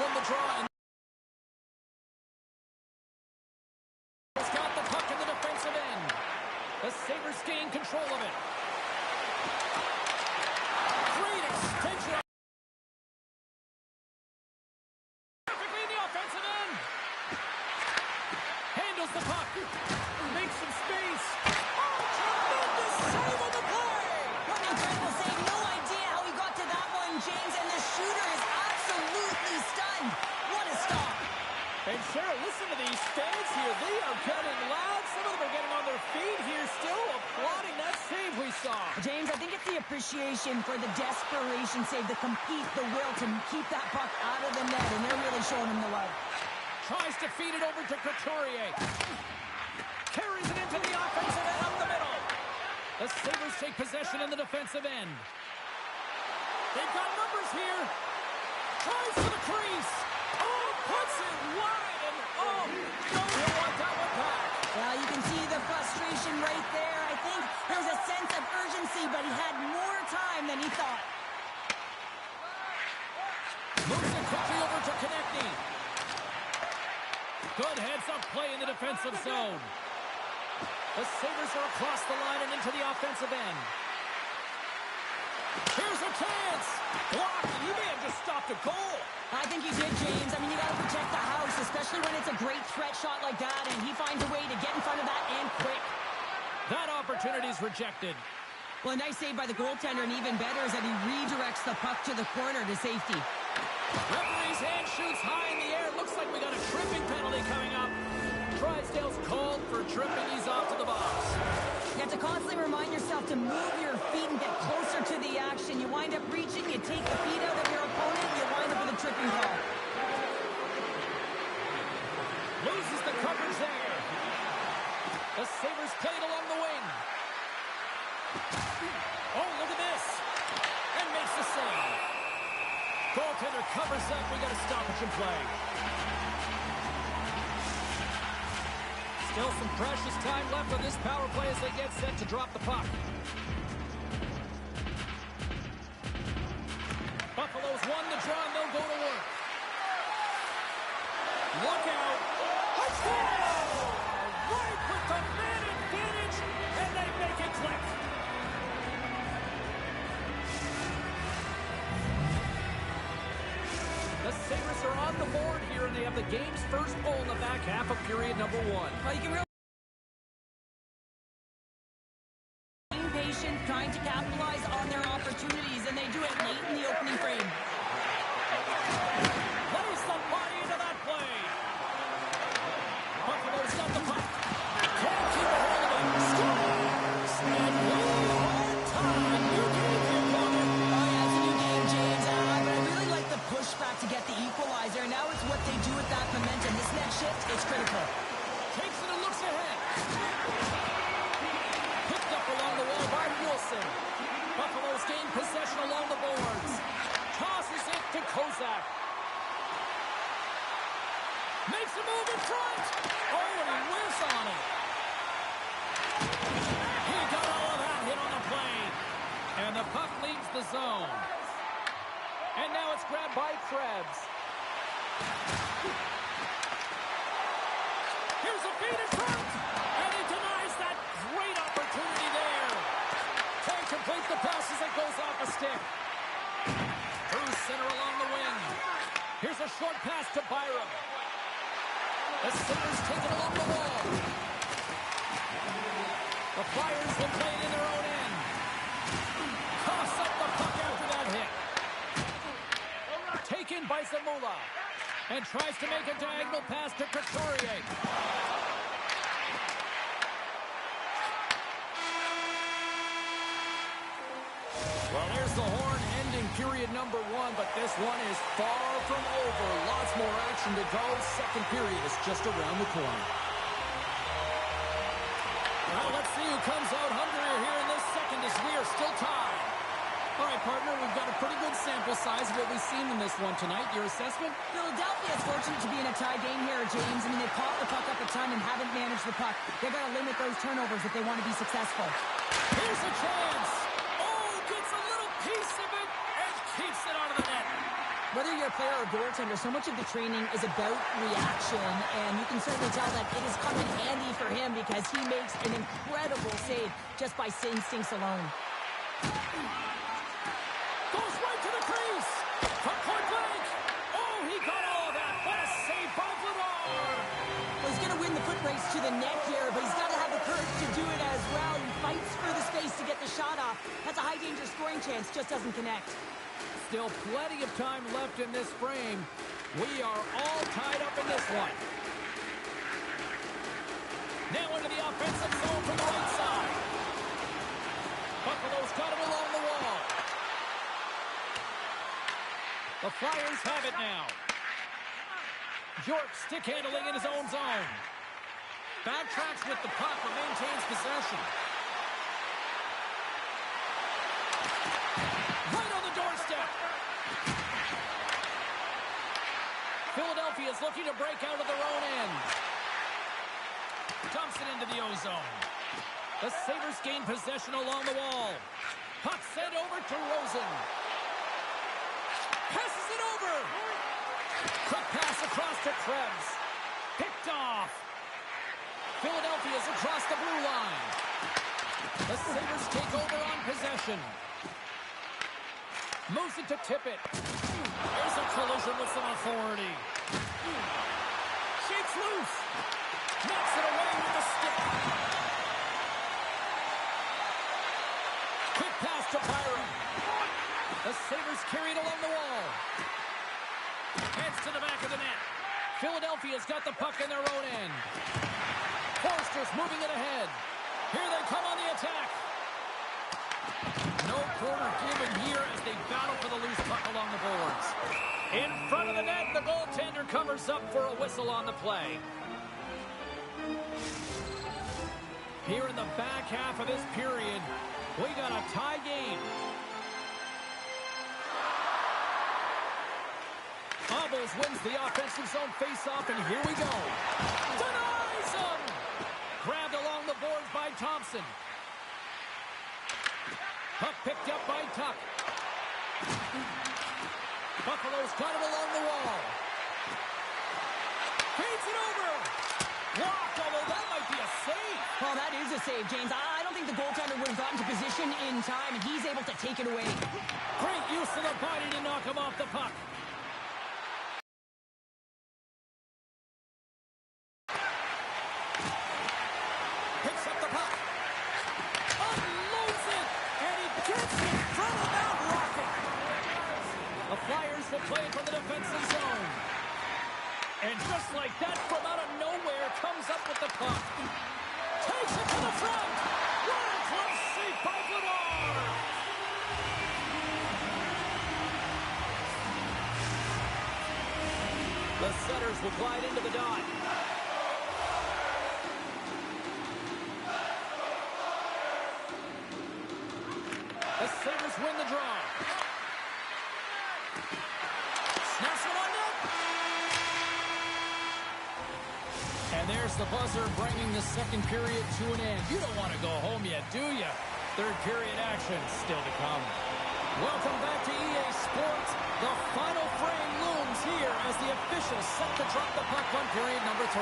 won the draw. And has got the puck in the defensive end. The Sabres gain control of it. Great extension. Perfectly in the offensive end. Handles the puck. Makes some space. Oh, tremendous save on the play. What an incredible save. No idea how he got to that one, James. And the shooter is absolutely stunned. What a stop. And Cheryl, listen to these fans here. They are getting loud. Some of them are getting on their feet here, still applauding that save we saw. James, I think it's the appreciation for the desperation save, the compete, the will to keep that puck out of the net, and they're really showing him the love. Tries to feed it over to Couturier. Carries it into the offensive end up the middle. The Sabres take possession in the defensive end. They've got numbers here. Tries for the crease. Oh, puts it wide, and oh, don't want that one back. Well, you can see the frustration right there. I think there was a sense of urgency, but he had more time than he thought. Moves it quickly over to Konechny. Good heads-up play in the defensive zone. The Sabres are across the line and into the offensive end. Here's a chance. Blocked, and he may have just stopped a goal. I think he did, James. I mean, you got to protect the house, especially when it's a great threat shot like that, and he finds a way to get in front of that and quick. That opportunity is rejected. Well, a nice save by the goaltender, and even better is that he redirects the puck to the corner to safety. Referee's hand shoots high in the air. Looks like we got a tripping penalty coming up. Drysdale's called for tripping. He's off to the box. You have to constantly remind yourself to move your feet and get closer to the action. You wind up reaching, you take the feet out of your opponent, you wind up with a tripping call. Loses the coverage there. The Sabres played along the wing. Oh, look at this. And makes the save. Goaltender covers up. We got a stoppage in play. Still some precious time left on this power play as they get set to drop the puck. Buffalo's won the draw and they'll go to work. Look out. Touchdown! Right with the man advantage, and they make it click. The Sabres are on the board here, and they have the game's first goal in the back half of period number one. Well, you can really being patient, trying to capitalize on their opportunities, and they do it late in the opening frame. Plays the body into that play. Buffalo's got the puck. Can't keep a hold of it. Scores! And one more time. New game here, Conan. Oh, yeah, it's a new game, James. But I really like the pushback to get the equalizer. Now it's what they do with that momentum. This next shift, it's critical. Takes it and looks ahead. Picked up along the wall by Wilson. Buffalo's gained possession along the boards. Tosses it to Kozak. Makes a move in front. Oh, and he whiffs on it. He got all of that hit on the play. And the puck leaves the zone. And now it's grabbed by Krebs. Here's a feed in front. And he denies that great opportunity there. Can't complete the pass as it goes off a stick. Through center along the wing. Here's a short pass to Byram. The Sabres take it along the wall. The Flyers will play it in their own end. Toss up the puck after that hit. Taken by Zamula. And tries to make a diagonal pass to Couturier. Well, there's the horn ending period number one, but this one is far from over. Lots more action to go. Second period is just around the corner. Well, let's see who comes out hungrier here in this second as we are still tied. All right, partner, we've got a pretty good sample size of what we've seen in this one tonight. Your assessment? Philadelphia is fortunate to be in a tie game here, James. I mean, they've caught the puck up a ton and haven't managed the puck. They've got to limit those turnovers if they want to be successful. Here's a chance. Oh, gets a little piece of it and keeps it out of the net. Whether you're player or goaltender, so much of the training is about reaction, and you can certainly tell that it has come in handy for him because he makes an incredible save just by instincts alone. Goes right to the crease. From point blank. Oh, he got all that. What a save by Vladar. Well, he's going to win the foot race to the net here, but he's got to have the courage to do it as well. He fights for the space to get the shot off. That's a high-danger scoring chance, just doesn't connect. Still plenty of time left in this frame. We are all tied up in this one. Now into the offensive zone from the right side. Buffalo's got it along the wall. The Flyers have it now. York stick handling in his own zone. Backtracks with the puck but maintains possession. Right on the doorstep. Philadelphia is looking to break out of their own end. Dumps it into the O-zone. The Sabres gain possession along the wall. Puck sent over to Rosen. Passes it over. Quick pass across to Krebs. Picked off. Philadelphia's across the blue line. The Sabres take over on possession. Moves it to Tippett. There's a collision with some authority. Shakes loose. Knocks it away with the stick. Quick pass to Byron. The Sabres carry it along the wall. Heads to the back of the net. Philadelphia's got the puck in their own end. Forster's moving it ahead. Here they come on the attack. No quarter given here as they battle for the loose puck along the boards. In front of the net, the goaltender covers up for a whistle on the play. Here in the back half of this period, we got a tie game. Obels wins the offensive zone faceoff, and here we go. Denies him! Grabbed along the boards by Thompson. Puck picked up by Tuck. Buffalo's got it along the wall. Feeds it over. Blocked, although that might be a save. Well, that is a save, James. I don't think the goaltender would have gotten to position in time, and he's able to take it away. Great use of the body to knock him off the puck. Picks up the puck. Unloads it, and he gets it from about rocket. The Flyers will play from the defensive zone. And just like that, from out of nowhere, comes up with the puck. Takes it to the front. What a close save by Vladar. The Setters will glide into the dot. The Sabres win the draw. Snaps it on net. And there's the buzzer bringing the second period to an end. You don't want to go home yet, do you? Third period action still to come. Welcome back to EA Sports. The final frame looms here as the officials set to drop the puck on period number 3.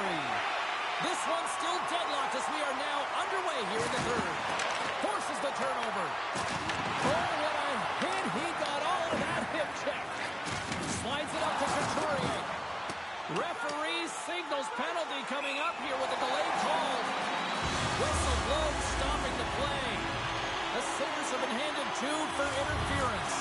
This one's still deadlocked as we are now underway here in the third. Forces the turnover. Oh, what a hit. He got all of that hip check. Slides it up to Couturier. Referee signals penalty coming up here with a delayed call. Whistle blows, stopping the play. The Sabres have been handed 2 for interference.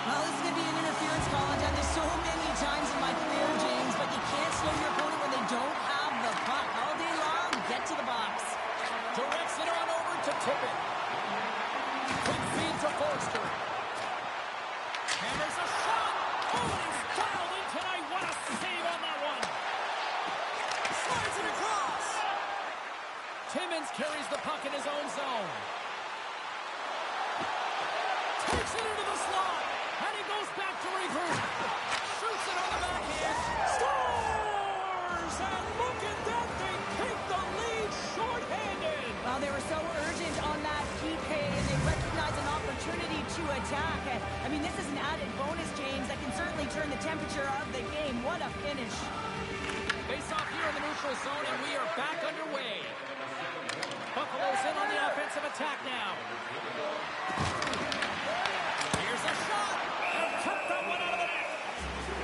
Well, this is going to be an interference call. I've done this so many times in my career, James, but you can't slow your opponent when they don't have the puck. All day long, get to the box. Directs it on over to Tippett. Quick feed to Forster. Hammers a shot. Oh, and he's dialed in tonight. What a save on that one. Slides it across. Timmins carries the puck in his own zone. Takes it into the slot. And he goes back to regroup. Shoots it on the backhand. Scores! And look at that. They take the lead shorthanded. Well, they were so urgent on that PK, and they recognized an opportunity to attack. I mean, this is an added bonus, James, that can certainly turn the temperature of the game. What a finish. Face off here in the neutral zone, and we are back underway. Buffalo's in on the offensive attack now. Here's a shot. And cut that one out of the net.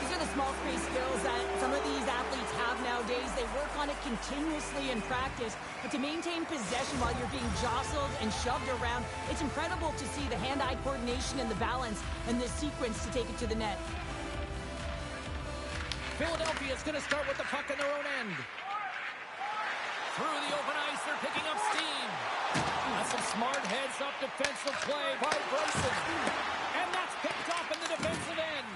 These are the small space skills that some of these athletes have nowadays. They work on it continuously in practice. But to maintain possession while you're being jostled and shoved around, it's incredible to see the hand-eye coordination and the balance and the sequence to take it to the net. Philadelphia is going to start with the puck in their own end. Through the open ice, they're picking up steam. That's some smart heads-up defensive play by Bryson. And that's picked off in the defensive end.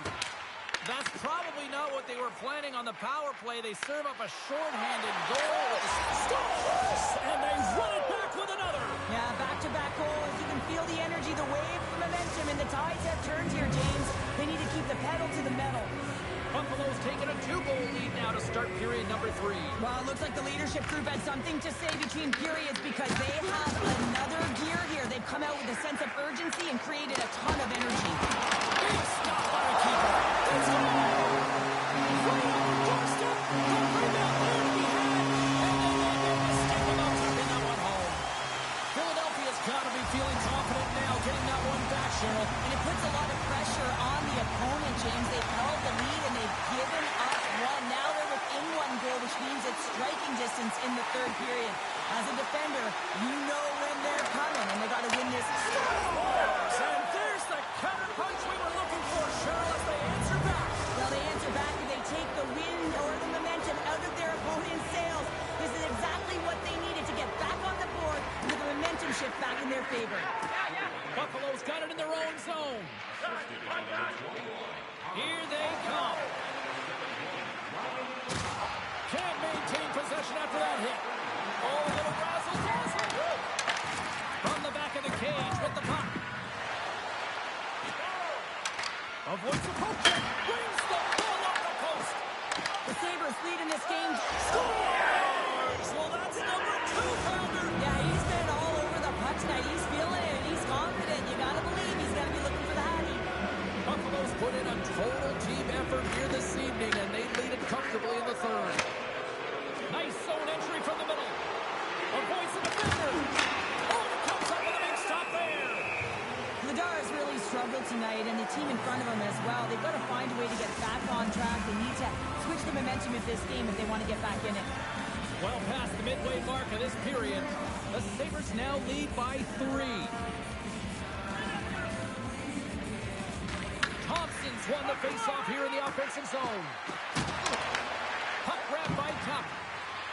That's probably not what they were planning on the power play. They serve up a shorthanded goal. Scores! And they run it back with another. Yeah, back-to-back goals. You can feel the energy, the wave, the momentum, and the tides have turned here, James. They need to keep the pedal to the metal. Buffalo's taking a 2-goal lead now to start period number 3. Well, it looks like the leadership group had something to say between periods because they have another gear here. They've come out with a sense of urgency and created a ton of energy. Big stop by the keeper. It's on. Right on the doorstep. The rebound there to be had. And then they made a mistake about tapping that one home. Philadelphia's got to be feeling confident now, getting that one back, Cheryl. And it puts a lot of pressure on the opponent, James. They've held the lead and they've given up one. Now they're within 1 goal, which means it's striking distance in the third period. As a defender, you know when they're coming, and they got to win this. Scores! And there's the counter punch we were looking for, Cheryl, as they answer back. Well, they answer back and they take the wind or the momentum out of their opponent's sails. This is exactly what they needed to get back on the board with the momentum shift back in their favor. Buffalo's got it in their own zone. Here they come. Can't maintain possession after that hit. Oh, a little razzle-dazzle. From the back of the cage with the puck. Avoids the poke check. Brings the ball off the post. The Sabres lead in this game. Scores! Well, that's number 2, Pounder. Yeah, he's been all over the puck tonight. He's feeling it. He's confident. You got to believe he's got to be looking for the Hattie. Buffalo's put in a total team effort here this evening, and they lead it comfortably in the third. Nice zone entry from the middle. Avoids the defender. Oh, it comes up with a big stop there. Vladar has really struggled tonight, and the team in front of him as well. They've got to find a way to get back on track. They need to switch the momentum of this game if they want to get back in it. Well past the midway mark of this period, the Sabres now lead by 3. Thompson's won the face-off here in the offensive zone. Puck grab by Tuck.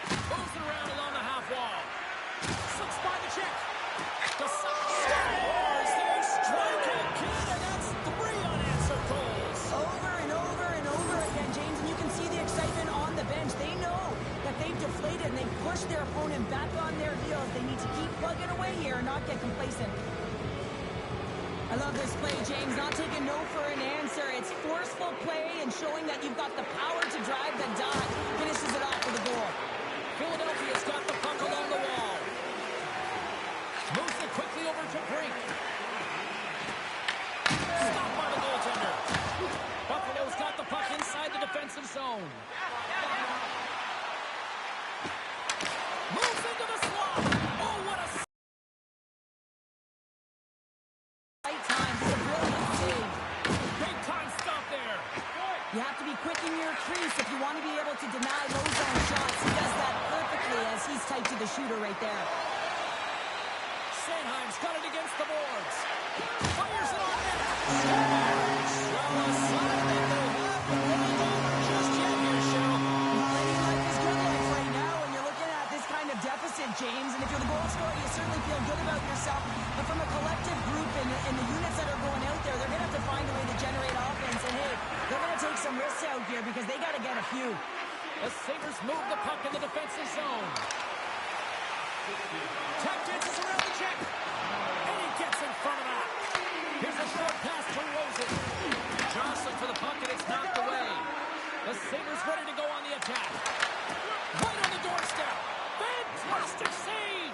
Moves it around along the half wall. Slips by the check. The scores! They strike it, kid, and that's 3 unanswered goals. Over and over and over again, James, and you can see the excitement on the bench. They know that they've deflated and they've pushed their opponent back on their heels. They need to keep plugging away here and not get complacent. I love this play, James. Not taking no for an answer. It's forceful play and showing that you've got the power to drive the dot. Finishes it off with a goal. Philadelphia's got the puck along the wall. Moves it quickly over to Brink. Stopped by the goaltender. Buffalo's got the puck inside the defensive zone. Moves into the slot. Oh, what a Right time. It's a brilliant save. big time stop there. You have to be quick in your crease if you want to be able to deny low zone shots. He does that perfectly as he's tight to the shooter right there. Sanheim's got it against the boards. Fires it on net. Scores! Well, a sign that they haven't rolled over just yet here, Cheryl. Well, any life is good life right now when you're looking at this kind of deficit, James. And if you're the goal scorer, you certainly feel good about yourself. But from a collective group and the units that are going out there, they're going to have to find a way to generate offense. And hey, they're going to take some risks out here because they got to get a few. The Sabres move the puck in the defensive zone. Tap dances around the check. And he gets in front of that. Here's a short pass to Rosen. Jostling for the puck and it's knocked away. The Sabres ready to go on the attack. Right on the doorstep. Fantastic save.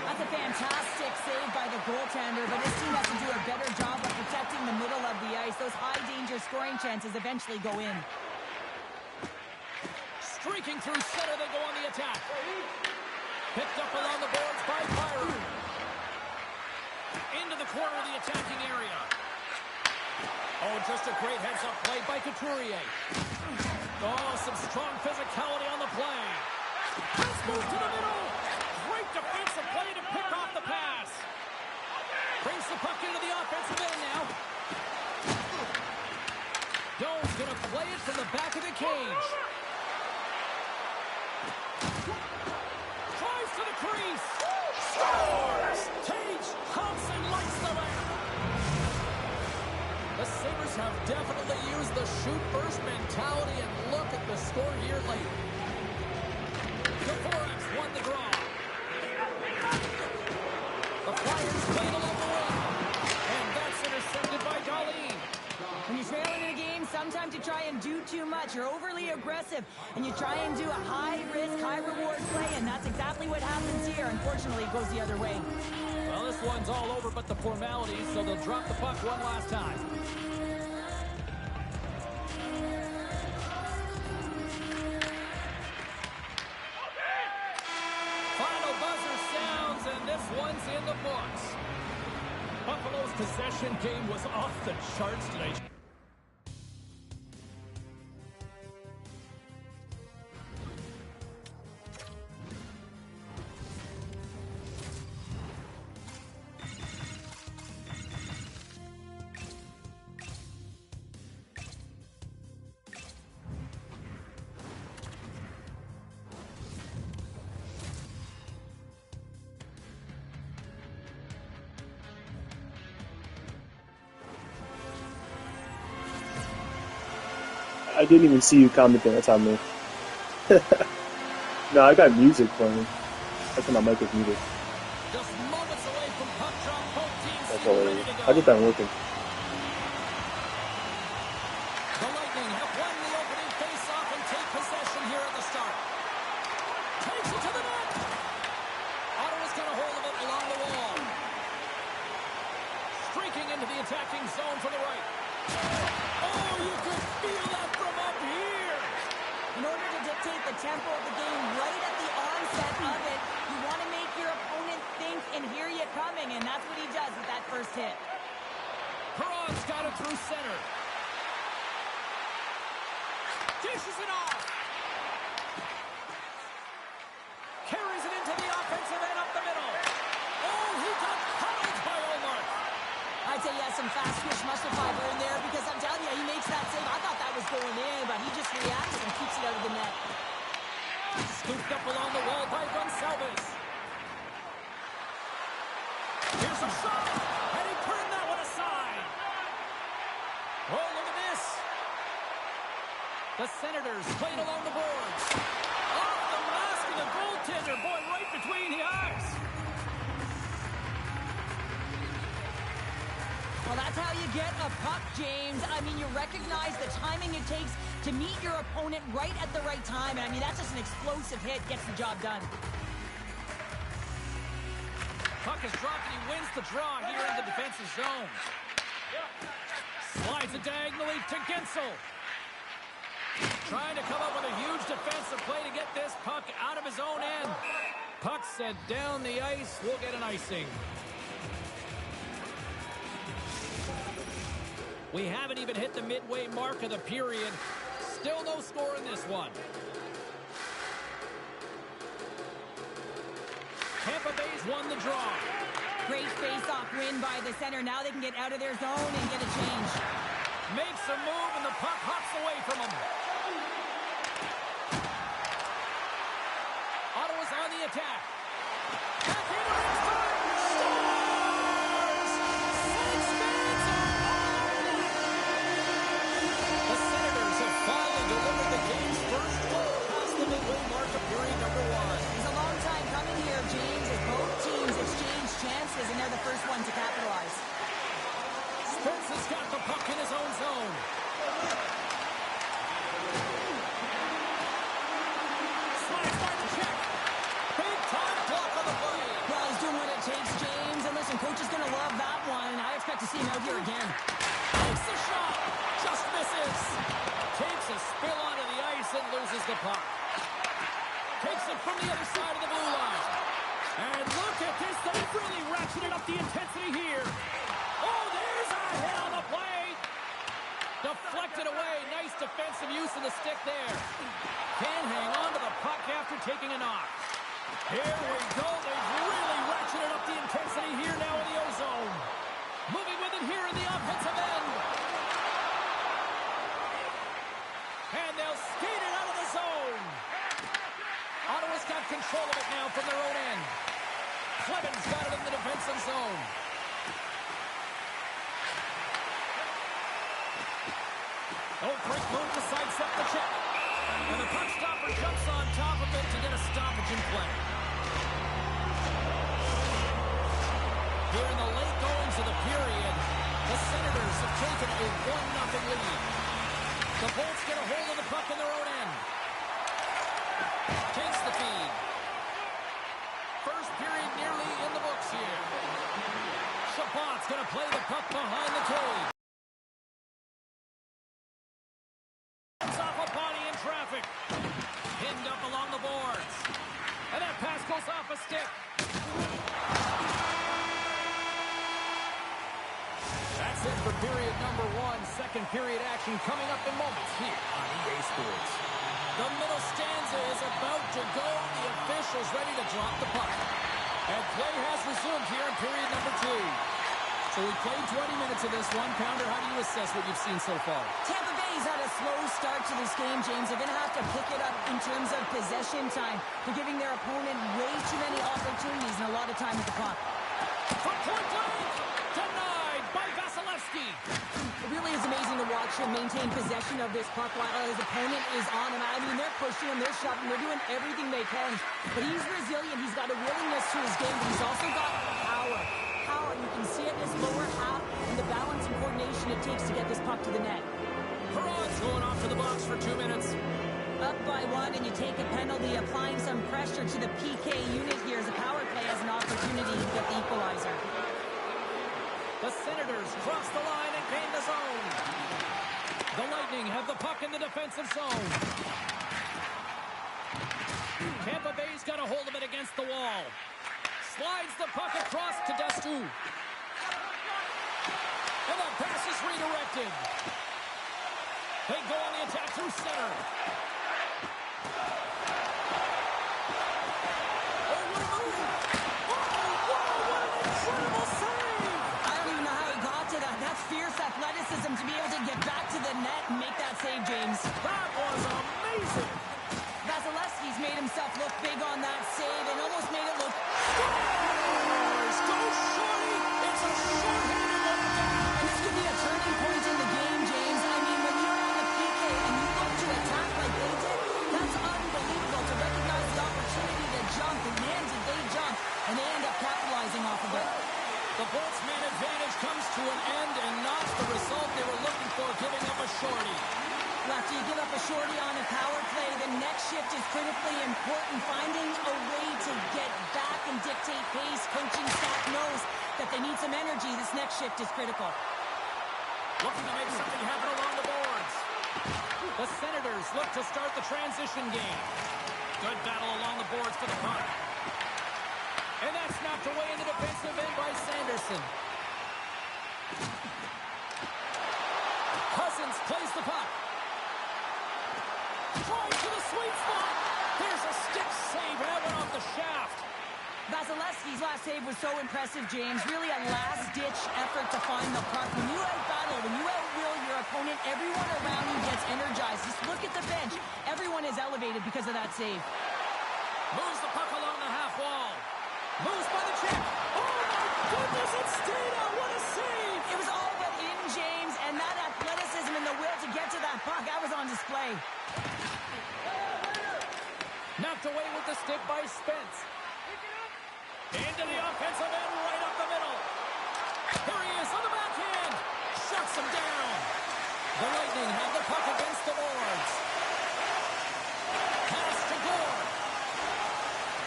That's a fantastic save by the goaltender, but his team has to do a better job of protecting the middle of the ice. Those high-danger scoring chances eventually go in. Streaking through center, they go on the attack. Picked up along the boards by Byron. Into the corner of the attacking area. Oh, just a great heads-up play by Couturier. Oh, some strong physicality on the play. Let's move to the middle. Great defensive play to pick off the pass. Brings the puck into the offensive end now. Doan's going to play it from the back of the cage. Drives to the crease. Scores! Tage Thompson lights the way. The Sabres have definitely used the shoot-first mentality, and look at the score here late. The Forex won the draw. The Flyers played along the wing, and that's intercepted by Darlene. When you're trailing in a game, sometimes you try and do too much. You're overly aggressive, and you try and do a high-risk, high-reward play, and that's exactly what happens here. Unfortunately, it goes the other way. Well, this one's all over but the formalities, so they'll drop the puck one last time. Final buzzer sounds, and this one's in the books. Buffalo's possession game was off the charts today. I didn't even see you commenting. That's on me. No, I got music playing. That's when my mic was muted. Just moments away from puck drop, both teams That's seem all ready it to is. go. I just been working. The Lightning have won the opening face-off and take possession here at the start. Takes it to the net. Ottawa's got a hold of it along the wall. Streaking into the attacking zone from the right. Oh, you could feel that from up here. In order to dictate the tempo of the game right at the onset of it, you want to make your opponent think and hear you coming, and that's what he does with that first hit. Perron's got it through center. Dishes it off. Carries it into the offensive end up the middle. Oh, he got pummeled by Ullmark. I'd say he has some fast twitch muscle fiber in there because I'm telling you, he makes that save. I thought that was going in, but he just reacts and keeps it out of the net. Scooped up along the wall by Gonsalves. Here's a shot, and he turned that one aside. Oh, look at this. The Senators played along the boards. Off the mask of the goaltender. Boy, right between the eyes. Well, that's how you get a puck, James. I mean, you recognize the timing it takes to meet your opponent right at the right time. And I mean, that's just an explosive hit, gets the job done. Puck is dropped and he wins the draw here in the defensive zone. Slides it diagonally to Gensel. Trying to come up with a huge defensive play to get this puck out of his own end. Puck sent down the ice. We'll get an icing. We haven't even hit the midway mark of the period. Still no score in this one. Tampa Bay's won the draw. Great face-off win by the center. Now they can get out of their zone and get a change. Makes a move and the puck hops away from him. Ottawa's on the attack. Back in next time. Scores! 6 minutes on. The Senators have finally delivered the game's first goal past the midway mark of period number 1. It's a long time coming here, James, as both teams exchange chances, and they're the first one to capitalize. Spence has got the puck in his own zone. Slides by the check. Big time block on the play. Well, he's doing what it takes, James. And listen, coach is going to love that one. I expect to see him out here again. Takes the shot. Just misses. loses the puck. Takes it from the other side of the blue line. And look at this. They've really ratcheted up the intensity here. Oh, there's a hit on the play. Deflected away. Nice defensive use of the stick there. Can't hang on to the puck after taking a knock. Here we go. They've really ratcheted up the intensity here now in the O-zone. Moving with it here in the offensive end. And they'll skate it out of the zone. Ottawa's got control of it now from their own end. Clemens got it in the defensive zone. Oh, quick move to sidestep the check. And the puck stopper jumps on top of it to get a stoppage in play. Here in the late goings of the period, the Senators have taken a 1-0 lead. The Bolts get a hold of the puck in their own end. Takes the feed. First period nearly in the books here. Chabot's going to play the puck behind the cage. It's off a body in traffic. Pinned up along the boards. And that pass goes off a stick. That's it for period number 1. Second period action coming up in moments here on EA Sports. The middle stanza is about to go. The officials ready to drop the puck. And play has resumed here in period number 2. So we played 20 minutes of this one. Pounder, how do you assess what you've seen so far? Tampa Bay's had a slow start to this game, James. They're going to have to pick it up in terms of possession time. They're giving their opponent way too many opportunities and a lot of time with the puck. From point blank, denied by Vasilevsky. It really is amazing to watch him maintain possession of this puck while his opponent is on him. I mean, they're pushing him, they're shoving, they're doing everything they can. But he's resilient. He's got a willingness to his game, but he's also got power. You can see it in his lower half and the balance and coordination it takes to get this puck to the net. Perron's going off to the box for 2 minutes. Up by 1 and you take a penalty, applying some pressure to the PK unit here as a power play has an opportunity to get the equalizer. The Senators cross the line and gain the zone. The Lightning have the puck in the defensive zone. Tampa Bay's got a hold of it against the wall. Slides the puck across to Destu. And the pass is redirected. They go on the attack through center. Oh, what a move! Oh, what an incredible save! I don't even know how he got to that. That's fierce athleticism to be able to get back to the net and make that save, James. That was amazing! Vasilevsky's made himself look big on that save and almost made it look... Go Shorty! It's a short-handed one down! And this could be a turning point in the game, James. I mean, when you're on the PK and you look to attack like they did, that's unbelievable to recognize the opportunity to jump. And man, did they jump. And they end up capitalizing off of it. The Bolts man advantage comes to an end and not the result they were looking for, giving up a shorty. After you give up a shorty on a power play, the next shift is critically important. Finding a way to get back and dictate pace. Coaching staff knows that they need some energy. This next shift is critical. Looking to make something happen along the boards. The Senators look to start the transition game. Good battle along the boards for the puck. And that's knocked away in the defensive end by Sanderson. Cousins plays the puck. Tries to the sweet spot. There's a stick save, and that went off the shaft. Vasilevsky's last save was so impressive, James. Really a last-ditch effort to find the puck. When you out-battle, when you out-will your opponent, everyone around you gets energized. Just look at the bench. Everyone is elevated because of that save. Moves the puck along the half wall. Moves by the check. Oh, my goodness, it stayed out. What a save. It was all but in, James, and that athleticism and the will to get to that puck, that was on display. Knocked away with the stick by Spence. Into the offensive end, right up the middle. Here he is on the backhand. Shuts him down. The Lightning have the puck against the boards. Pass to Gore.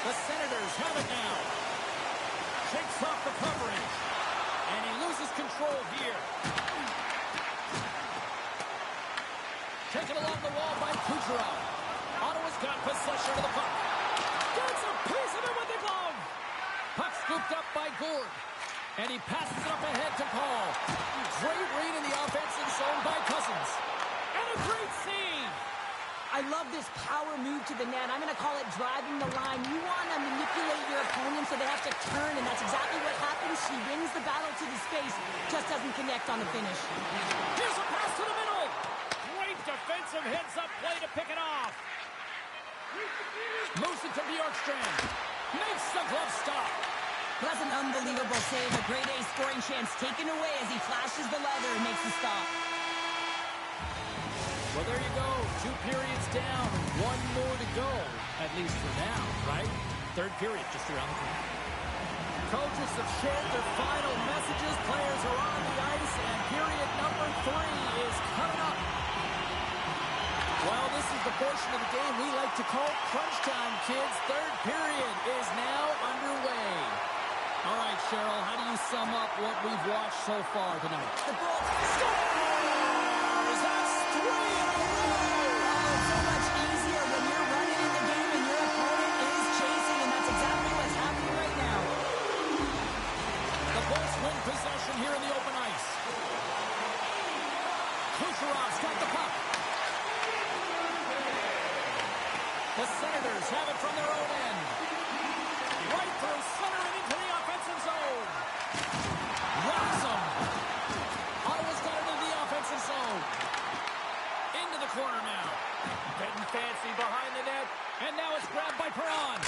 The Senators have it now. Shakes off the covering. And he loses control here. Taken along the wall by Kucherov. got possession of the puck. Gets a piece of it with the glove. Puck scooped up by Gourde. And he passes it up ahead to Paul. Great read in the offensive zone by Cousins. And a great save. I love this power move to the net. I'm going to call it driving the line. You want to manipulate your opponent so they have to turn, and that's exactly what happens. She wins the battle to the space, just doesn't connect on the finish. Here's a pass to the middle. Great defensive heads-up play to pick it off. Moves it to Bjorkstrand. Makes the glove stop. That's an unbelievable save. A grade A scoring chance taken away as he flashes the leather and makes the stop. Well, there you go. 2 periods down. 1 more to go, at least for now, right? Third period just around the corner. Coaches have shared their final messages. Players are on the ice, and period number 3 is coming up. Well, this is the portion of the game we like to call crunch time, kids. Third period is now underway. All right, Cheryl, how do you sum up what we've watched so far tonight? The goal scores! That's 3 in a row! Oh, it's so much easier when you're running in the game and your opponent is chasing, and that's exactly what's happening right now. The Bolts win possession here in the open ice. Kucherov's got the puck. The Senators have it from their own end. Right through center and into the offensive zone. Ransom. Ottawa's got it into the offensive zone. Into the corner now. Getting fancy behind the net. And now it's grabbed by Perron.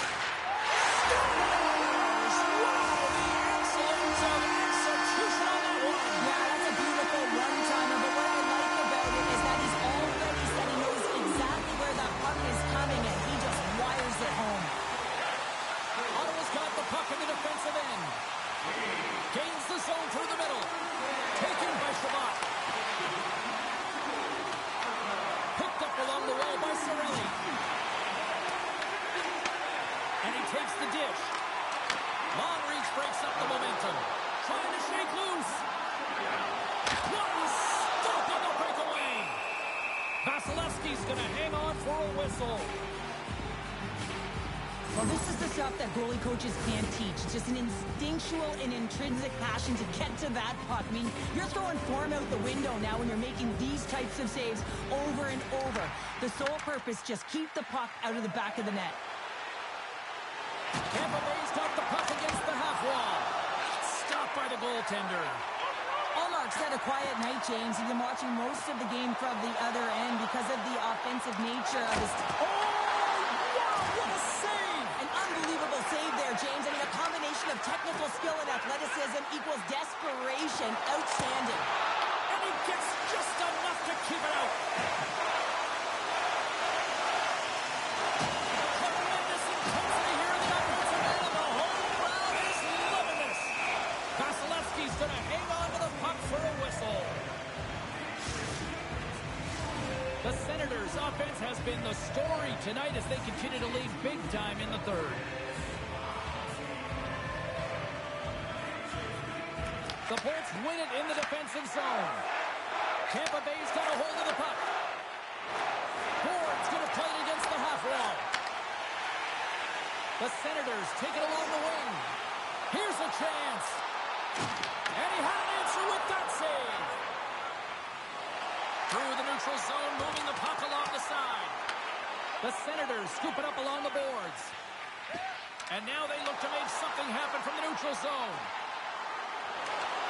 Scores! Wow, the excellence of execution on that one. Yeah, that's a beautiful one-timer, but what I like about it is that he's already said he knows exactly where that puck is coming, and he just wires it home. Ottawa's got the puck in the defensive end. Gains the zone through the middle. Taken by Shabbat. Picked up along the wall by Cirelli. And he takes the dish. Long reach breaks up the momentum. Trying to shake loose. One stop on the breakaway. Vasilevsky's going to hang on for a whistle. Well, this is the stuff that goalie coaches can't teach. Just an instinctual and intrinsic passion to get to that puck. I mean, you're throwing form out the window now when you're making these types of saves over and over. The sole purpose, just keep the puck out of the back of the net. Tampa Bay's got the puck against the half wall. Stopped by the goaltender. Allmark's had a quiet night, James. He's been watching most of the game from the other end because of the offensive nature of his... Unbelievable save there, James. I mean, a combination of technical skill and athleticism equals desperation. Outstanding. And he gets just enough to keep it out. Tremendous intensity here in the offensive end, and the home crowd is loving this. Vasilevsky's going to hang on to the puck for a whistle. The Senators' offense has been the story tonight as they continue to lead big time in the third. The Bolts win it in the defensive zone. Tampa Bay's got a hold of the puck. Ford's going to play it against the half wall. The Senators take it along the wing. Here's a chance. And he had an answer with that save. Through the neutral zone, moving the puck along the side. The Senators scoop it up along the boards. And now they look to make something happen from the neutral zone.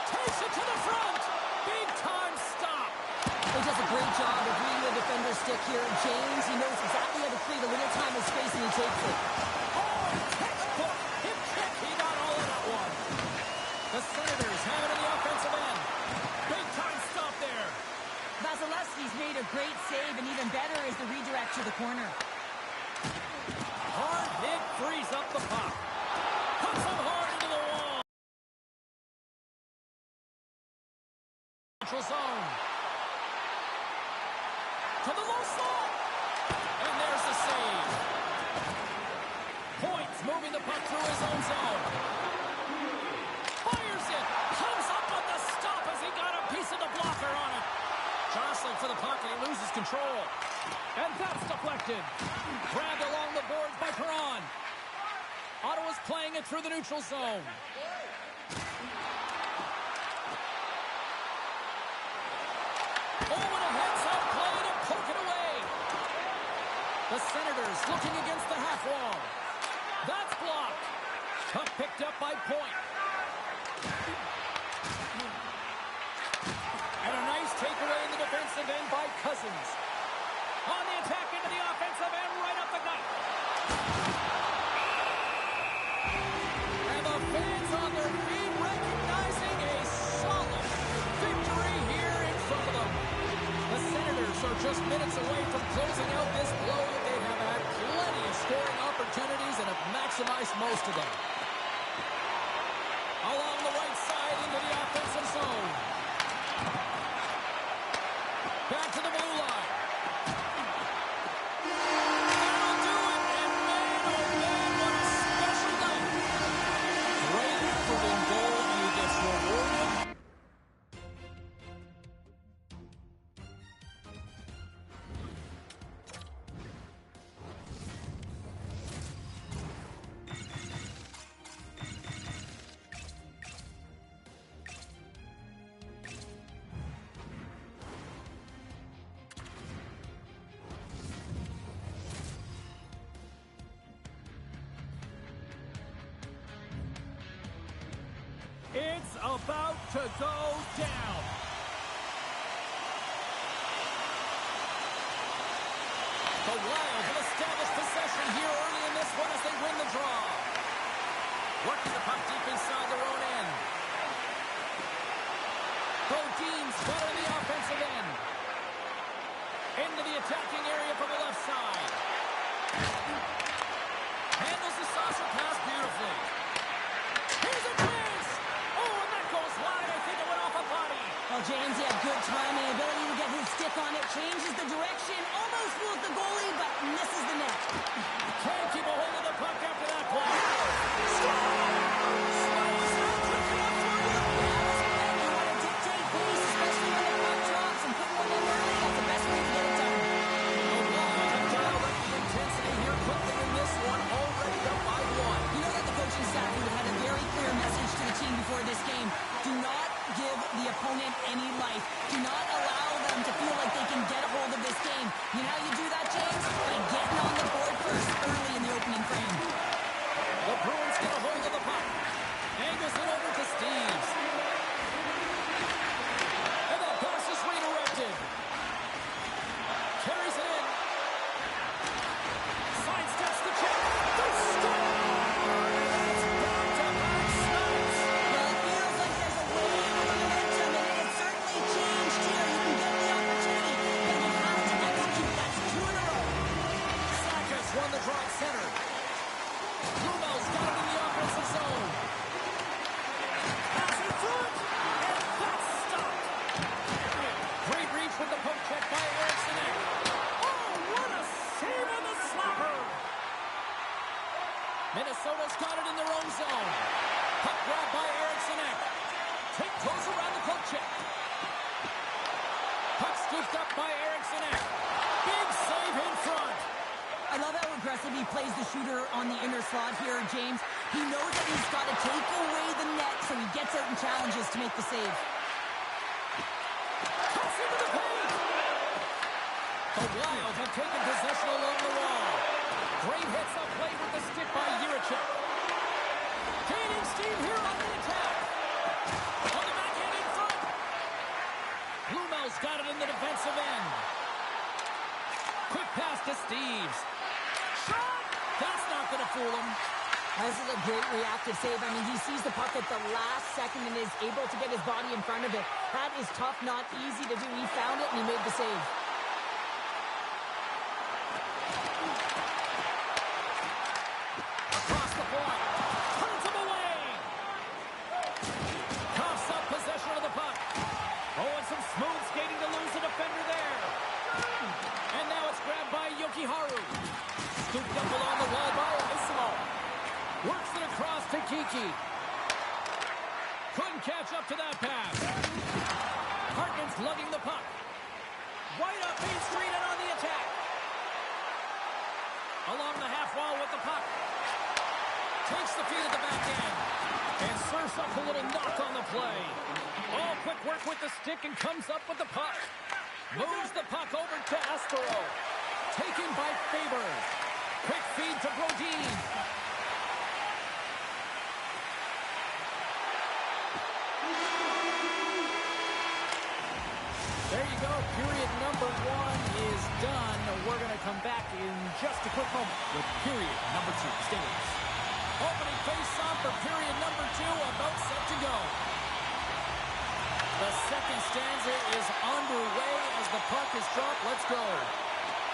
Takes it to the front. Big time stop. He does a great job of reading the defender's stick here. James, he knows exactly how to create a little time and space, and he takes it. Oh, textbook hip check. He got all of that one. The Senators have it in the offensive end. Big time stop there. Vasilevsky's made a great save, and even better is the redirect to the corner. Hard hit frees up the puck. Puts him hard into the wall. Neutral zone. To the low slot. And there's the save. Points moving the puck through his own zone. Fires it. Comes up on the stop as he got a piece of the blocker on it. Jostling for the puck, and he loses control. And that's deflected. Grabbed along the boards by Perron. Ottawa's playing it through the neutral zone. Oh, and a heads-up play to poke it away. The Senators looking against the half wall. That's blocked. Puck picked up by Point. And a nice takeaway in the defensive end by Cousins. On the attack into the offensive end, right up the gut. And the fans on their feet recognizing a solid victory here in front of them. The Senators are just minutes away from closing out this blow. They have had plenty of scoring opportunities and have maximized most of them. Along the right side into the offensive zone. Back to the blue line. That'll do it, and man, oh man, what a special night. Great effort in goal, and he gets rewarded. It's about to go down. The Wild have established possession here early in this one as they win the draw. Working the puck deep inside their own end. Bodin's got it in the offensive end. Into the attacking area from the left side. Handles the saucer pass beautifully. Here's a chance! Oh, and that goes wide. I think it went off a body. Well, James, he had good timing, ability to get his stick on it, changes the direction, almost fools the goalie, but misses the net. Can't keep a hold of the puck after that play. You want to dictate pace, especially when the puck drops, and put one in early. That's the best way to get it done. The Wild have dialed up the intensity here, put them in this one already up by one. You know that the coaching staff would have had a very clear message to the team before this game. Do not give the opponent any life. Do not allow them to feel like they can get a hold of this game. You know how you do that, James? By getting on the board first early in the opening frame. The Bruins get a hold of the puck. Angles it over to Steves. And that pass is redirected. Carries it in. Sidesteps the check. The stop! It's back-to-back stops. Well, it feels like there's a wave of momentum, and it has certainly changed here. You can get the opportunity, but you have to execute. That's 2 in a row. Sakas won the draw at center. Lumel's got it in the offensive zone. Pass it through it, and that's stopped. Great reach with the poke check by Eriksson. Oh, what a save on the slapper. Minnesota's got it in their own zone. Puck grab by Eriksson. Take close around the poke check. Puck scooped up by Eriksson. Big save in front. I love how aggressive he plays the shooter on the inner slot here, James. He knows that he's got to take away the net, so he gets out and challenges to make the save. Toss into the paint. The Wild have taken possession along the wall. Great hits up play with the stick by Jiricek. Gaining steam here on the attack. On the backhand in front. Lumel's got it in the defensive end. Quick pass to Steves. Shot! That's not going to fool him. This is a great reactive save. I mean, he sees the puck at the last second and is able to get his body in front of it. That is tough, not easy to do. He found it and he made the save. Across the point. Turns him away. Coughs up possession of the puck. Oh, and some smooth skating to lose the defender there. And now it's grabbed by Jokiharju. Scooped up along the wall by Ismo. Works it across to Kiki. Couldn't catch up to that pass. Hartman's lugging the puck. Right up Main Street and on the attack. Along the half wall with the puck. Takes the feed at the back end. And serves up a little knock on the play. Oh, quick work with the stick and comes up with the puck. Moves the puck over to Aspero. Taken by Faber. Quick feed to Brodin. There you go. Period number 1 is done. We're going to come back in just a quick moment with period number 2. Stay with us. Opening face-off for period number 2, about set to go. The second stanza is underway as the puck is dropped. Let's go.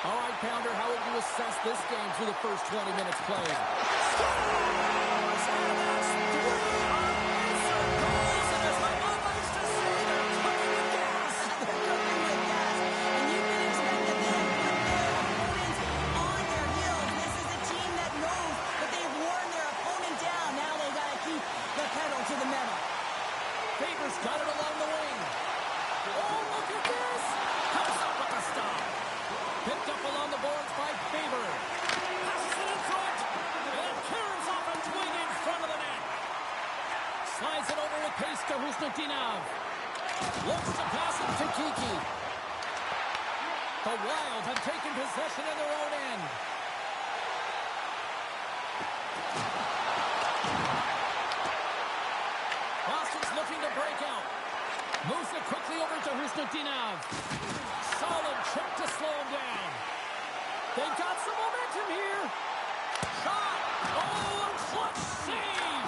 All right, Pounder, how would you assess this game through the first 20 minutes played? Faber's got it along the wing. Oh, look at this. Comes up with a stop. Picked up along the boards by Faber. Passes it in front. And carries off a twing in front of the net. Slides it over with pace to Husnutinov. Looks to pass it to Kiki. The Wild have taken possession in their own end. Boston's looking to break out. Moves it quickly over to Husnutinov. Solid check to slow him down. They've got some momentum here. Shot. Oh, clutch save.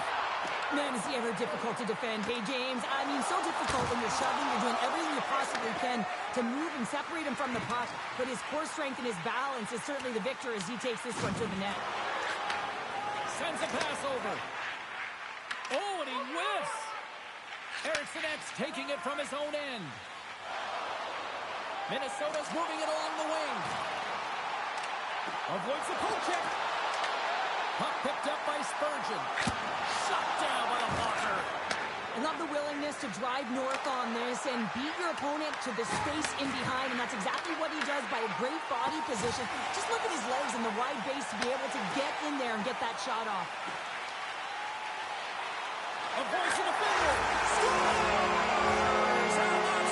Man, is he ever difficult to defend. Hey, James, I mean, so difficult when you're shoving. You're doing everything you possibly can to move and separate him from the puck. But his core strength and his balance is certainly the victor as he takes this one to the net. Sends a pass over. Oh, and he whiffs. Eriksson X taking it from his own end. Minnesota's moving it along the wing. Avoids the poke check. Puck picked up by Spurgeon. Shot down by the blocker. I love the willingness to drive north on this and beat your opponent to the space in behind, and that's exactly what he does by a great body position. Just look at his legs and the wide base to be able to get in there and get that shot off. Avoids the defender. Scores! How about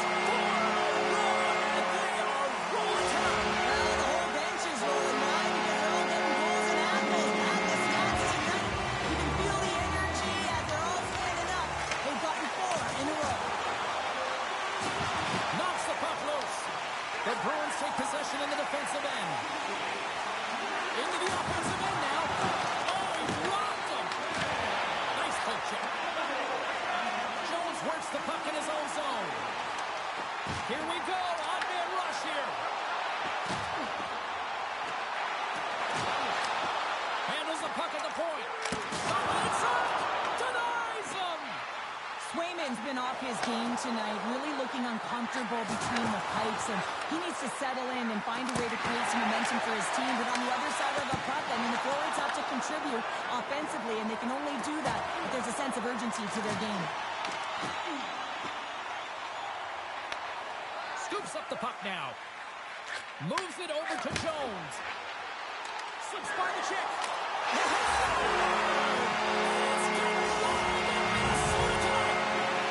they are rolling time. Well, the whole bench is rolling now because they're all getting goals and apples. At the stats tonight, you can feel the energy as they're all standing up. They've gotten 4 in a row. Knocks the puck loose. The Bruins take possession in the defensive end. Into the offensive end now. Oh, he rocked him. Nice poke check. Jones works the puck in his own zone. Here we go. Odd man rush here. Handles the puck at the point. Denies him. Swayman's been off his game tonight, really looking uncomfortable between the pipes, and he needs to settle in and find a way to create some momentum for his team. But on the other side of the puck, I mean, the forwards have to contribute offensively, and they can only do that if there's a sense of urgency to their game. Scoops up the puck now. Moves it over to Jones. Slips by the chick.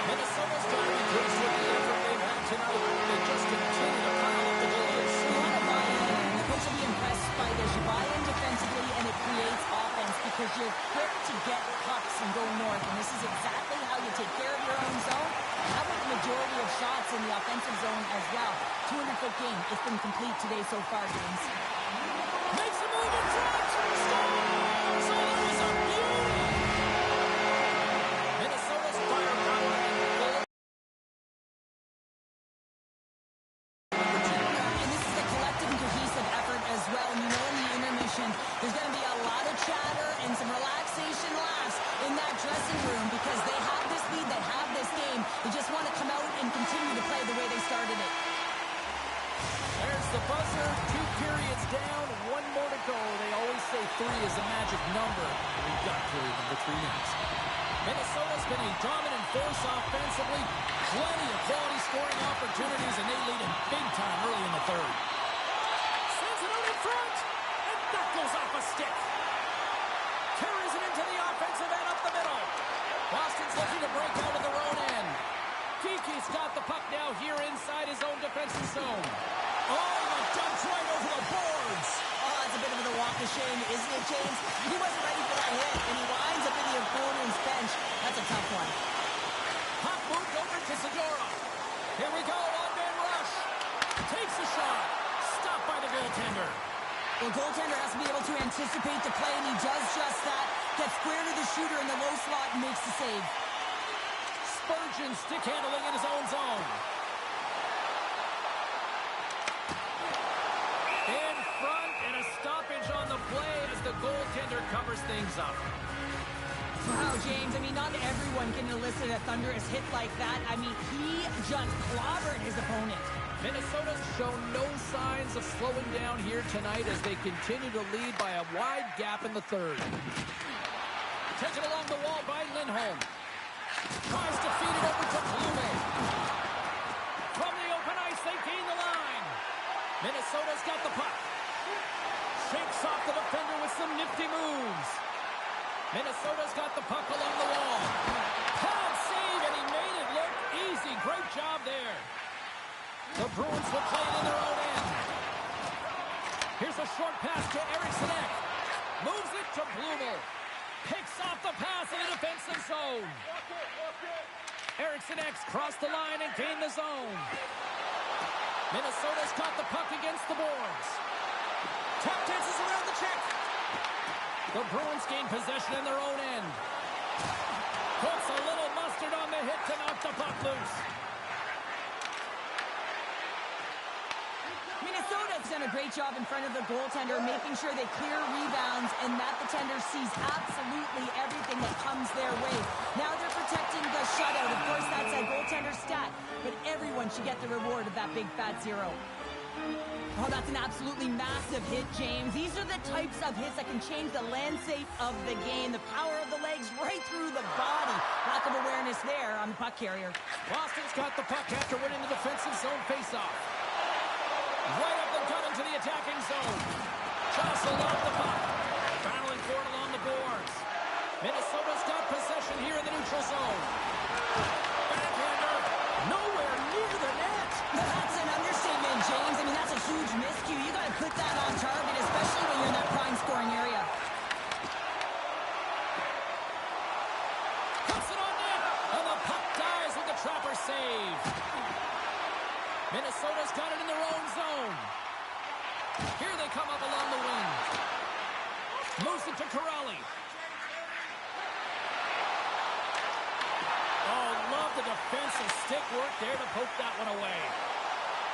Minnesota's got to be pleased with the effort they've had tonight. They just continue to pile up the goals. A lot of buy-in. The coach will be impressed by this. You buy in defensively, and it creates offense because you're quick to get pucks and go north. And this is exactly how you take care of your own zone. How about the majority of shots in the offensive zone as well? 200-foot game. It's been complete today so far, James. Makes a move in front. Scores! Oh, that was a beauty. Minnesota's firepower and goal. And this is a collective and cohesive effort as well. And you know in the intermission, there's going to be a lot of chatter and some relaxation last in that dressing room because they have this lead, they have this game. They just want to come out and continue to play the way they started it. There's the buzzer. 2 periods down. 1 more to go. They always say 3 is a magic number. We've got period number 3 next. Minnesota's been a dominant force offensively. Plenty of quality scoring opportunities, and they lead in big time early in the third. Sends it out in front, and that goes off a stick. Carries it into the offensive end up the middle. Boston's looking to break out of their own end. Kiki's got the puck now here inside his own defensive zone. Oh, the dump's right over the boards. Oh, it's a bit of a walk of shame, isn't it, James? He wasn't ready for that hit, and he winds up in the opponent's bench. That's a tough one. Puck moved over to Segura. Here we go, one-man rush. Takes a shot. Stopped by the goaltender. The goaltender has to be able to anticipate the play, and he does just that. Gets square to the shooter in the low slot and makes the save. Spurgeon stick handling in his own zone. In front, and a stoppage on the play as the goaltender covers things up. Wow, James, I mean, not everyone can elicit a thunderous hit like that. I mean, he just clobbered his opponent. Minnesota's shown no signs of slowing down here tonight as they continue to lead by a wide gap in the third. Taken along the wall by Lindholm. Tries to feed it over to Blume. From the open ice, they gain the line. Minnesota's got the puck. Shakes off the defender with some nifty moves. Minnesota's got the puck along the wall. Pad save, and he made it look easy. Great job there. The Bruins will play it in their own end. Here's a short pass to Eriksson Ek. Moves it to Blumel. Picks off the pass in the defensive zone. Eriksson Ek crossed the line and gained the zone. Minnesota's got the puck against the boards. Tap dances around the check. The Bruins gain possession in their own end. Puts a little mustard on the hit to knock the puck loose. Minnesota's done a great job in front of the goaltender, making sure they clear rebounds and that the tender sees absolutely everything that comes their way. Now they're protecting the shutout. Of course, that's a goaltender stat, but everyone should get the reward of that big fat zero. Oh, that's an absolutely massive hit, James. These are the types of hits that can change the landscape of the game. The power of the legs right through the body. Lack of awareness there on the puck carrier. Boston's got the puck after winning the defensive zone faceoff. Right up the gut into the attacking zone. Jostled off the puck. Battling for it along the boards. Minnesota's got possession here in the neutral zone. Backhander. Nowhere near the net. That's an understatement, James. I mean, that's a huge miscue. You got to put that on target, especially when you're in that prime scoring area. Puts it on net. And the puck dies with the trapper save. Minnesota's got it in their own zone. Here they come up along the wing. Moves it to Corrali. Oh, love the defensive stick work there to poke that one away.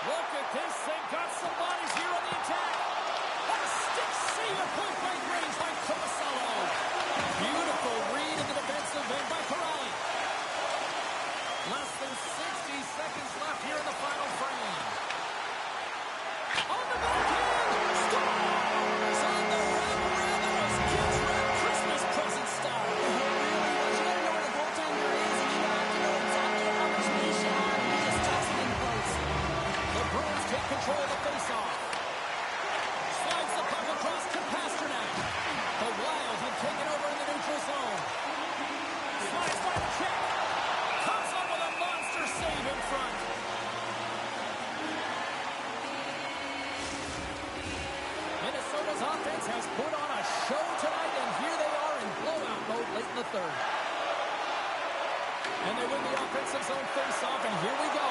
Look at this. They've got some bodies here on the attack. A stick save at point-blank range by Tomasello. Beautiful read in the defensive end by Corrali. Less than 60 seconds left here in the final frame. On the backhand, scores! On the wraparound, that was kids' wrap Christmas present style. It really was. You got to know where the goaltender is, and you have to know exactly how much space you have. He just tossed it in close. The Bruins take control of the faceoff. Slides the puck across to Pasternak. The Wild have taken over in the neutral zone. Slides by the check. Comes up with a monster save in front. Minnesota's offense has put on a show tonight, and here they are in blowout mode late in the third. And they win the offensive zone faceoff, and here we go.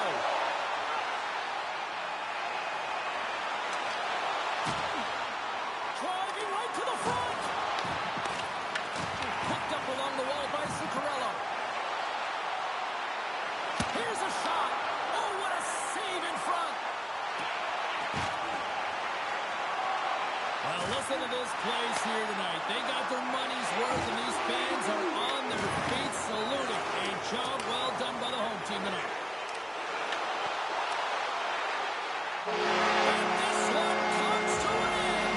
Driving right to the front. Picked up along the wall by Zuccarello. Here's a shot. Oh, what a save in front. Well, listen to this place here tonight. They got their money's worth, and these fans are on their feet saluting. A job well done by the home team tonight. And this one comes to an end.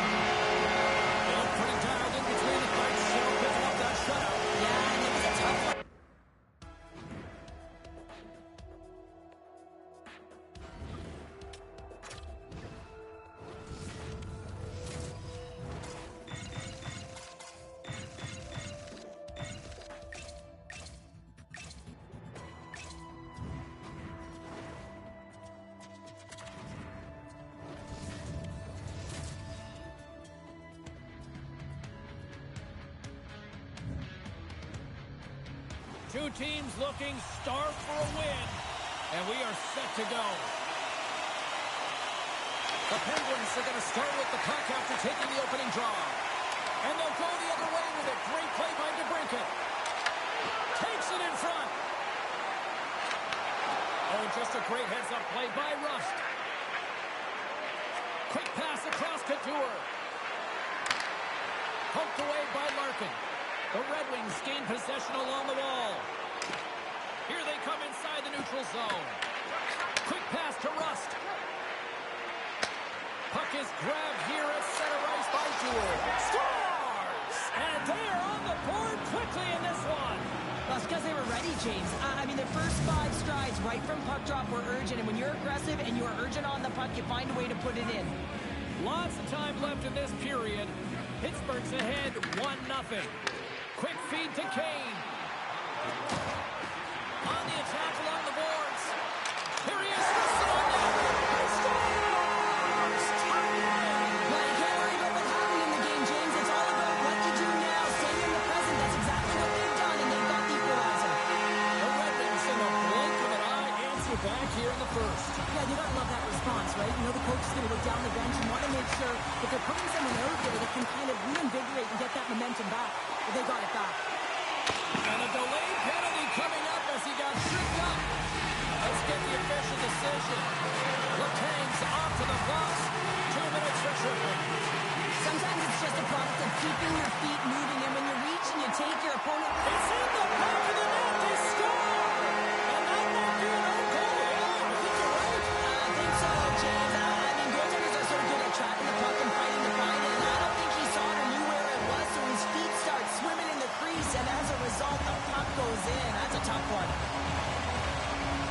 They look pretty dialed in between the fights. Cheryl picking up that shutout. Yeah, and it was a tough one. Two teams looking starved for a win, and we are set to go. The Penguins are going to start with the puck after taking the opening draw. And they'll go the other way with it. Great play by DeBrincat. Takes it in front. Oh, just a great heads-up play by Rust. Quick pass across Couture. Poked away by Larkin. The Red Wings gain possession along the wall. Here they come inside the neutral zone. Quick pass to Rust. Puck is grabbed here at center ice by Jewell. Scores! And they are on the board quickly in this one. That's because they were ready, James. I mean, the first 5 strides right from puck drop were urgent, and when you're aggressive and you're urgent on the puck, you find a way to put it in. Lots of time left in this period. Pittsburgh's ahead 1-0. Quick feed to Kane. On the attack along the boards. Here he is. He scores! Well, you can't worry about what happened in the game, James. It's all about what you do now. Stay in the present. That's exactly what they've done, and they've got the equalizer. The Red Wings in a blink of an eye answer back here in the first. Yeah, you gotta love that response, right? You know the coach is gonna look down the bench and want to make sure that they're putting someone out there that can kind of reinvigorate and get that momentum back. But they got it back. And a delayed penalty coming up as he got tripped up. Let's get the official decision. Letang's off to the box. 2 minutes for tripping. Sometimes it's just a product of keeping your feet moving, and when you reach and you take your opponent, It's in the back of the net. They score! And that might be an own goal. Yeah, I think you're right. I think so, James. I mean, goaltenders are so good at tracking the puck and fighting to find it, and I don't think he saw it or knew where it was, so his feet start swimming in the crease, and as a result, the puck goes in. That's a tough one.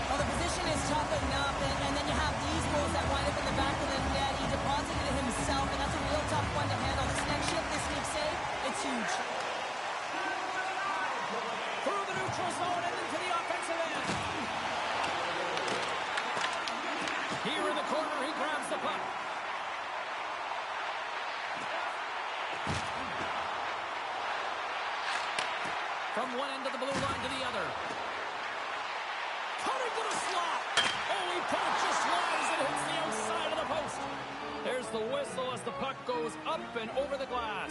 Well, the position is tough enough, and then you have these goals that wind up in the back of the net. He deposited it himself, and that's a real tough one to handle. This next shift, this week save, it's huge. Through the neutral zone and into the offensive end. Here in the corner, he grabs the puck. From one end of the blue line to the other. Cutting to the slot. Oh, he put it just wide as it hits the outside of the post. There's the whistle as the puck goes up and over the glass.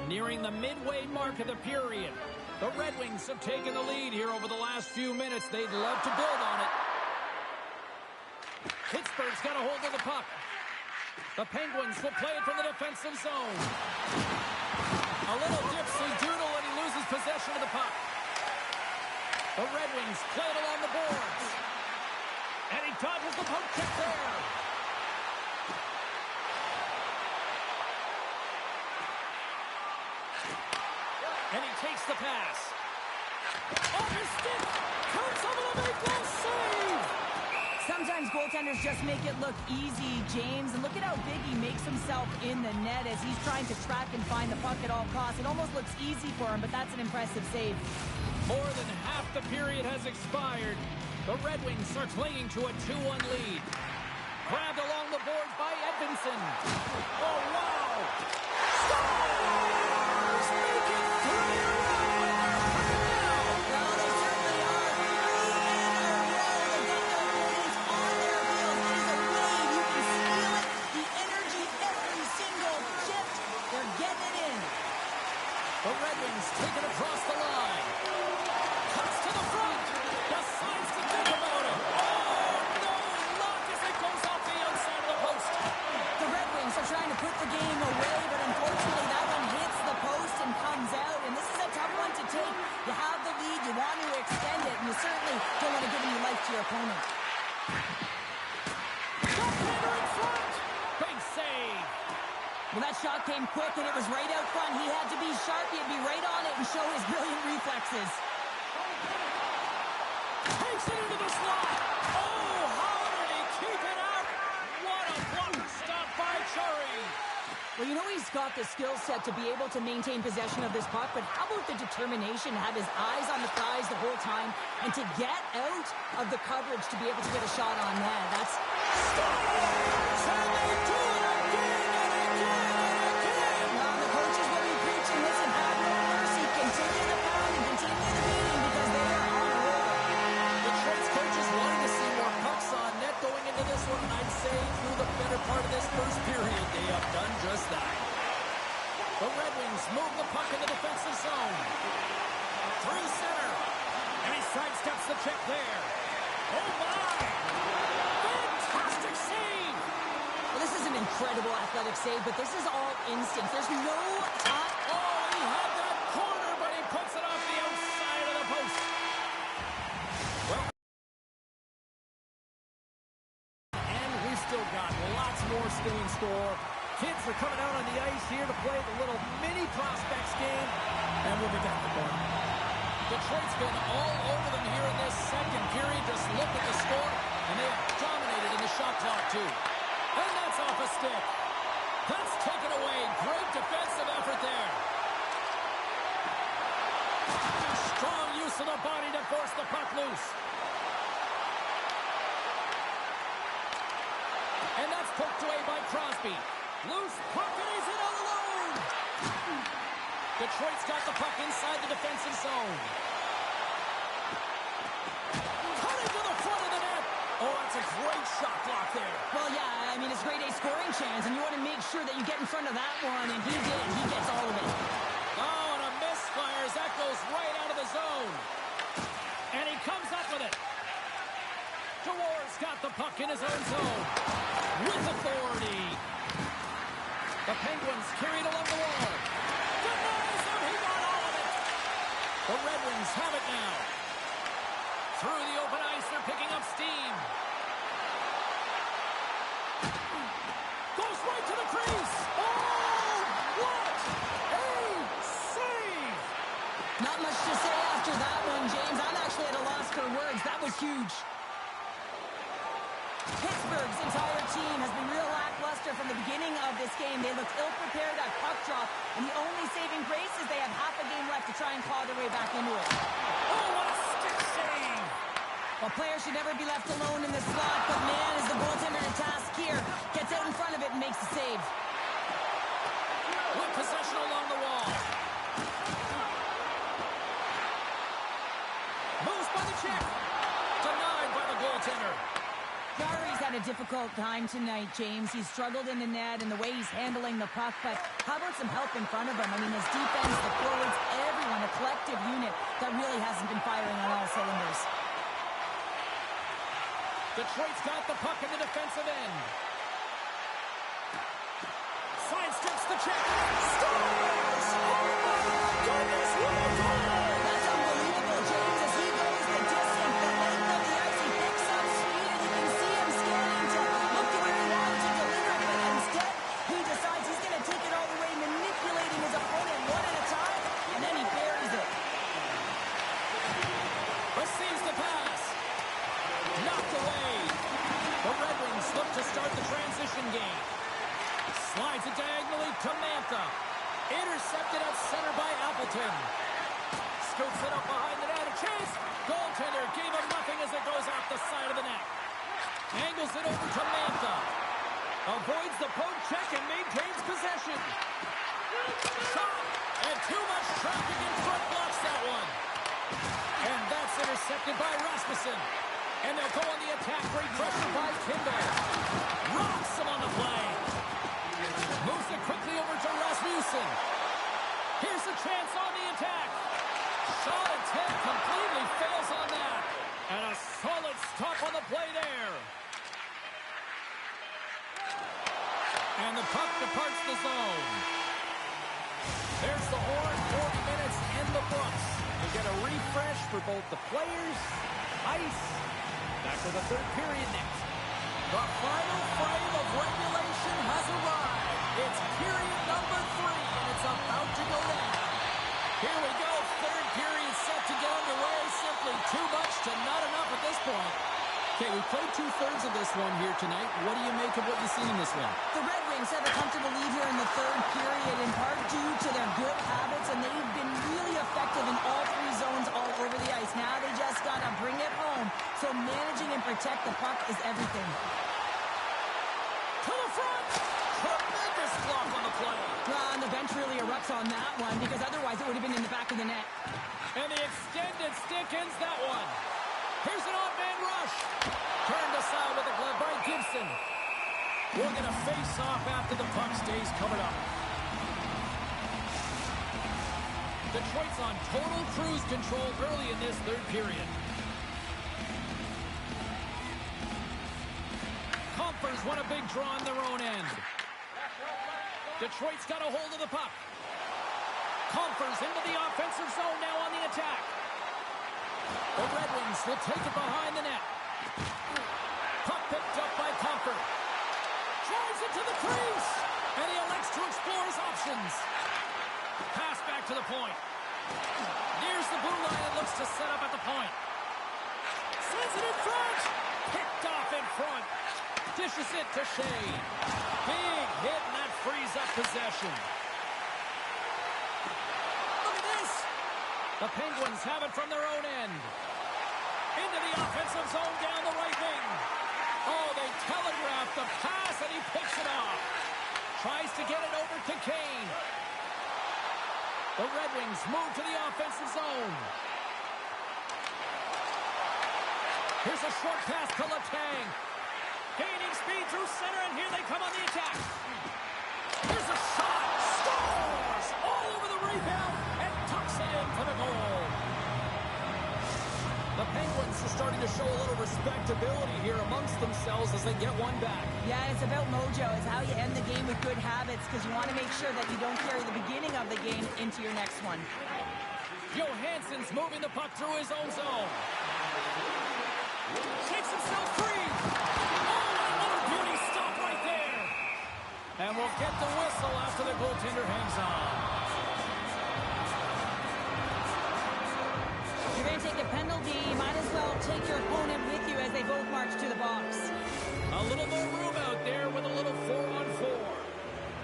Nearing the midway mark of the period. The Red Wings have taken the lead here over the last few minutes. They'd love to build on it. Pittsburgh's got a hold of the puck. The Penguins will play it from the defensive zone. A little dipsy-doodle and he loses possession of the puck. The Red Wings play it along the boards. And he dodges the poke check there. And he takes the pass. Off his stick. Comes over the make goal save. Sometimes goaltenders just make it look easy, James. And look at how big he makes himself in the net as he's trying to track and find the puck at all costs. It almost looks easy for him, but that's an impressive save. More than half the period has expired. The Red Wings are clinging to a 2-1 lead. Grabbed along the boards by Edvinsson. Oh, wow! Scores! Make it 3 in a row, and they're coming out! Well, they certainly are. 3 in a row. They've got their opponents on their heels. It is a wave. You can feel it. The energy every single shift. They're getting it in. The Red Wings take it across the line. Cuts to the front. Decides to think about it. Oh, no! Lock as it goes off the outside of the post. The Red Wings are trying to put the game away, but unfortunately that one hits the post and comes out. And this is a tough one to take. You have the lead, you want to extend it, and you certainly don't want to give any life to your opponent. Goaltender in front. Big save. Well, that shot came quick, and it was right out front. He had to be sharp. He had to be right on it and show his brilliant reflexes. Takes it into the slot. Oh, how did he keep it out? What a block stop by Churi. Well, you know he's got the skill set to be able to maintain possession of this puck, but how about the determination to have his eyes on the prize the whole time and to get out of the coverage to be able to get a shot on net? That's... Scores! And they do it again and again and again. Well, the coaches will be preaching this and have no mercy. Continue to pound and have done just that. The Red Wings move the puck in the defensive zone. Through center. And he sidesteps the check there. Oh, my! Fantastic save! Well, this is an incredible athletic save, but this is all instinct. There's no time. Oh, he had that corner, but he puts it off the outside of the post. Well, and we've still got lots more still in store. Kids are coming out on the ice here to play the little mini prospects game, and we'll be back in a moment. Detroit's been all over them here in this second period. Just look at the score, and they have dominated in the shot clock, too. And that's off a stick. That's taken away. Great defensive effort there. Strong use of the body to force the puck loose. And that's poked away by Crosby. Loose puck, and he's in alone. Detroit's got the puck inside the defensive zone. Cutting to the front of the net. Oh, that's a great shot block there. Well, yeah, I mean, it's grade A scoring chance, and you want to make sure that you get in front of that one, and he did. He gets all of it. Oh, and a misfires. That goes right out of the zone. And he comes up with it. Jawor's got the puck in his own zone. With authority. The Penguins carried along the wall. Denies him. He got all of it. The Red Wings have it now. Through the open ice, they're picking up steam. Goes right to the crease. Oh, what a save. Not much to say after that one, James. I'm actually at a loss for words. That was huge. Pittsburgh's entire team has been real lackluster from the beginning of this game. They looked ill-prepared at puck drop, and the only saving grace is they have half a game left to try and claw their way back into it. Oh, what a stick save! Well, players should never be left alone in the slot, but man, is the goaltender to task here. Gets out in front of it and makes the save. With possession along the wall. Moves by the check. Denied by the goaltender. Jarry's had a difficult time tonight, James. He's struggled in the net and the way he's handling the puck, but how about some help in front of him? I mean, his defense, the forwards, everyone, a collective unit that really hasn't been firing on all cylinders. Detroit's got the puck in the defensive end. Sidesteps the check. Scores! Oh, my goodness, what a goal! That's unbelievable, James, as he goes the distance, the length of the ice. He picks up speed, and you can see him scanning to look to where he wanted to deliver it, but instead, he decides he's going to take it all the way, manipulating his opponent one at a time, and then he buries it. Receives the pass. Knocked away. The Red Wings look to start the transition game. Slides it diagonally to Mantha. Intercepted at center by Appleton. Scoops it up behind the net. A chase. Goaltender gave him nothing as it goes off the side of the net. Angles it over to Mantha. Avoids the poke check and maintains possession. Shot. And too much traffic in front blocks that one. And that's intercepted by Rasmussen. And they'll go on the attack. Great pressure by Kindle. Rocks him on the play. Moves it quickly over to Rasmussen. Here's a chance on the attack. Shot attempt completely fails on that. And a solid stop on the play there. And the puck departs the zone. There's the horn. 40 minutes in the books. You get a refresh for both the players, ice. Back to the third period next. The final frame of regulation has arrived. It's period number 3, and it's about to go down. Here we go. Third period set to get underway. Simply too much to not enough at this point. Okay, we played 2/3 of this one here tonight. What do you make of what you've seen in this one? The Red Wings have a comfortable lead here in the third period, in part due to their good habits, and they've been really effective in all 3 zones all over the ice. Now they just got to bring it home. So managing and protect the puck is everything. To the front! Tremendous block on the play. Well, and the bench really erupts on that one, because otherwise it would have been in the back of the net. And the extended stick ends that one. Here's an odd man rush. Turned aside with a glove by Gibson. We're going to face off after the puck stays covered up. Detroit's on total cruise control early in this third period. Compher's won a big draw on their own end. Detroit's got a hold of the puck. Compher's into the offensive zone now on the attack. The Red Wings will take it behind the net. Puck picked up by Compher. Drives it to the crease. And he elects to explore his options. Pass back to the point. Nears the blue line and looks to set up at the point. Sends it in front. Picked off in front. Dishes it to Shea. Big hit, and that frees up possession. Look at this. The Penguins have it from their own end. Into the offensive zone down the right wing. Oh, they telegraphed the pass, and he picks it off. Tries to get it over to Kane. The Red Wings move to the offensive zone. Here's a short pass to Letang. Gaining speed through center, and here they come on the attack. Here's a shot. Scores! All over the rebound and tucks it in for the goal. The Penguins are starting to show a little respectability here amongst themselves as they get one back. Yeah, it's about mojo. It's how you end the game with good habits because you want to make sure that you don't carry the beginning of the game into your next one. Johansson's moving the puck through his own zone. Takes himself free. Oh, another beauty stop right there. And we'll get the whistle after the goaltender hangs on. You're going to take a penalty. You might as well take your opponent with you as they both march to the box. A little more room out there with a little 4-on-4.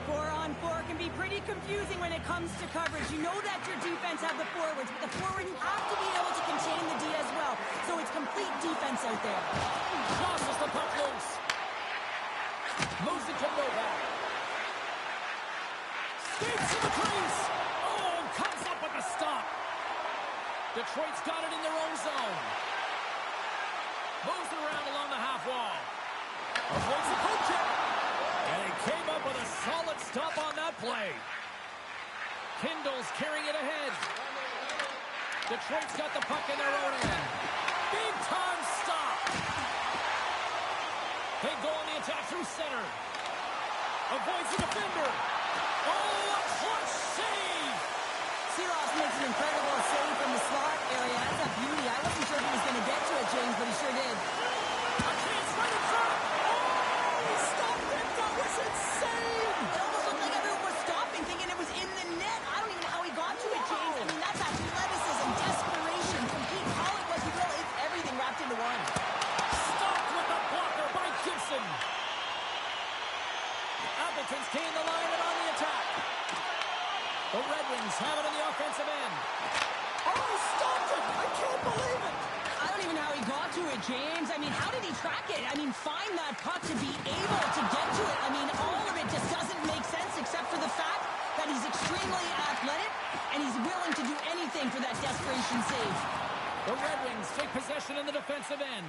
4-on-4 can be pretty confusing when it comes to coverage. You know that your defense have the forwards, but the forward you have to be able to contain the D as well. So it's complete defense out there. Tosses the puck loose. Moves it to Novak. Skates to the crease. Oh, comes up with a stop. Detroit's got it in their own zone. Moves it around along the half wall. Avoids the poke check. And he came up with a solid stop on that play. Kindle's carrying it ahead. Detroit's got the puck in their own end. Big time stop. They go on the attack through center. Avoids the defender. Oh, a clutch save. Seeloff makes an incredible save from the slot area. That's a beauty. I wasn't sure if he was going to get to it, James, but he sure did. A chance right in front. Oh, he stopped it. That was insane. It almost looked like everyone was stopping, thinking it was in the net. I don't even know how he got to it, James. I mean, that's athleticism, desperation, complete, call it what you will. It's everything wrapped into one. Stopped with the blocker by Gibson. Appleton's gained the line and on the attack. The Red Wings have it on the offensive end. Oh, he stopped it! I can't believe it! I don't even know how he got to it, James. I mean, how did he track it? I mean, find that puck to be able to get to it. I mean, all of it just doesn't make sense except for the fact that he's extremely athletic and he's willing to do anything for that desperation save. The Red Wings take possession in the defensive end.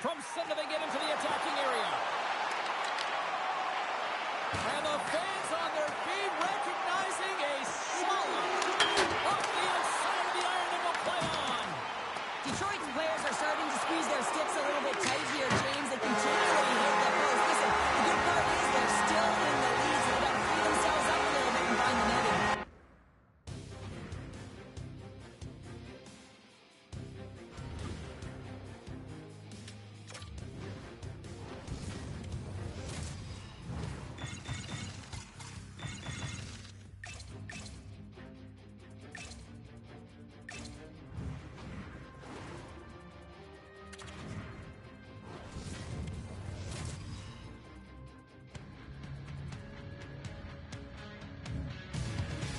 From center, they get into the attacking area. And the fans on their feet recognizing a solid off the outside of the iron and will play on. Detroit's players are starting to squeeze their sticks a little bit tight here, James. They continually hit the post. Listen, the good part is they're still in the lead, so they've got to free themselves up a little bit and find the netting.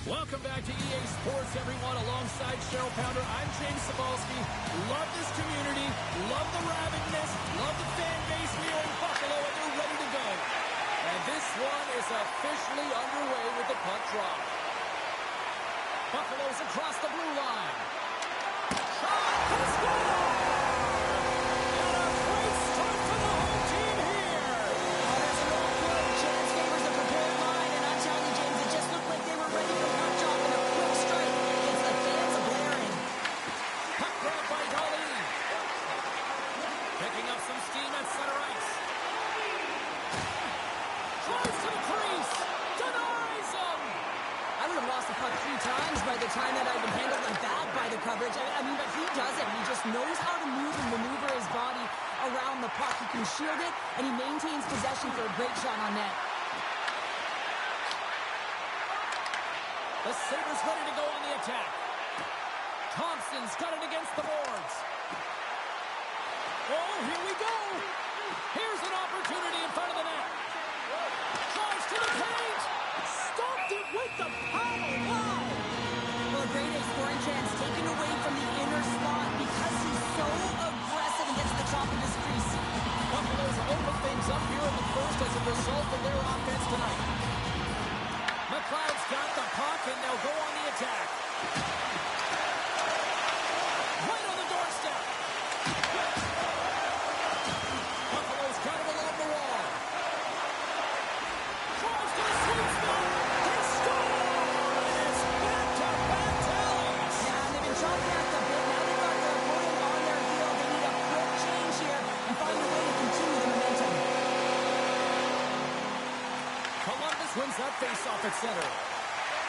Welcome back to EA Sports, everyone. Alongside Cheryl Pounder, I'm James Cebulski. Love this community, love the rabidness, love the fan base here in Buffalo, and they're ready to go. And this one is officially underway with the puck drop. Buffalo's across the blue line. Shot! He scored! And a great start for the home team here! Well, some steam at center ice. Tries to the crease. Denies him. I would have lost the puck 3 times by the time that I've been handled like that by the coverage. I mean, but he doesn't. He just knows how to move and maneuver his body around the puck. He can shield it, and he maintains possession for a great shot on net. The Sabres ready to go on the attack. Thompson's got it against the boards. Oh, here we go. Here's an opportunity in front of the net. Drives to the paint. Stopped it with the paddle. Wow. Well, a great scoring chance taken away from the inner slot because he's so aggressive and gets to the top of his crease. Buffalo's open things up here in the first as a result of their offense tonight. McLeod's got the puck, and they'll go on the attack. Right on the doorstep. Buffalo's got it along the wall. Tries to the sweet spot. He scores! It's back-to-back tallies. Yeah, and they've been shot back a bit. Now they've got their opponent on their heel. They need a quick change here and find a way to continue the momentum. Columbus wins that face-off at center.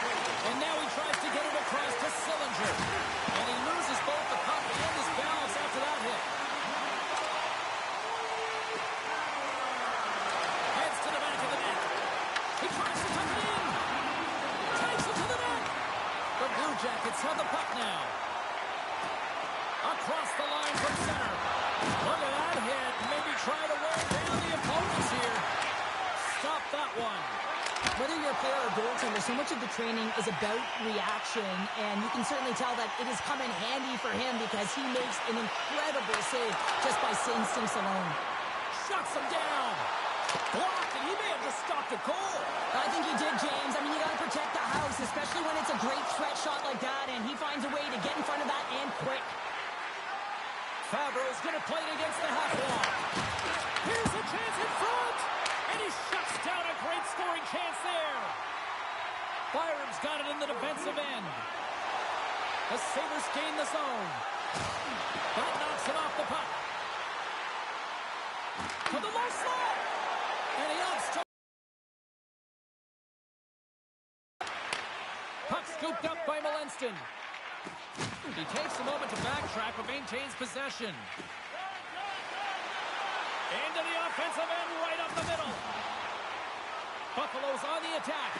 And now he tries to get it across to Sillinger. And he loses both the puck and his balance after that hit. Heads to the back of the net. He tries to tuck it in. Takes it to the net. The Blue Jackets have the puck now. Across the line from center. Look at that hit. Maybe try to wear down the opponents here. Stop that one. Whether you're a player or goaltender, so much of the training is about reaction, and you can certainly tell that it has come in handy for him because he makes an incredible save just by instincts alone. Shuts him down. Blocked, and he may have just stopped a goal. I think he did, James. I mean, you got to protect the house, especially when it's a great threat shot like that, and he finds a way to get in front of that and quick. Fabro's going to play it against the half wall. Here's a chance in front. And he shuts down a great scoring chance there. Byram's got it in the defensive end. The Sabres gain the zone. That knocks it off the puck. To the low slot. And he ups to... Puck scooped up by Malenston. He takes a moment to backtrack but maintains possession. Into the offensive end, right up the middle. Buffalo's on the attack.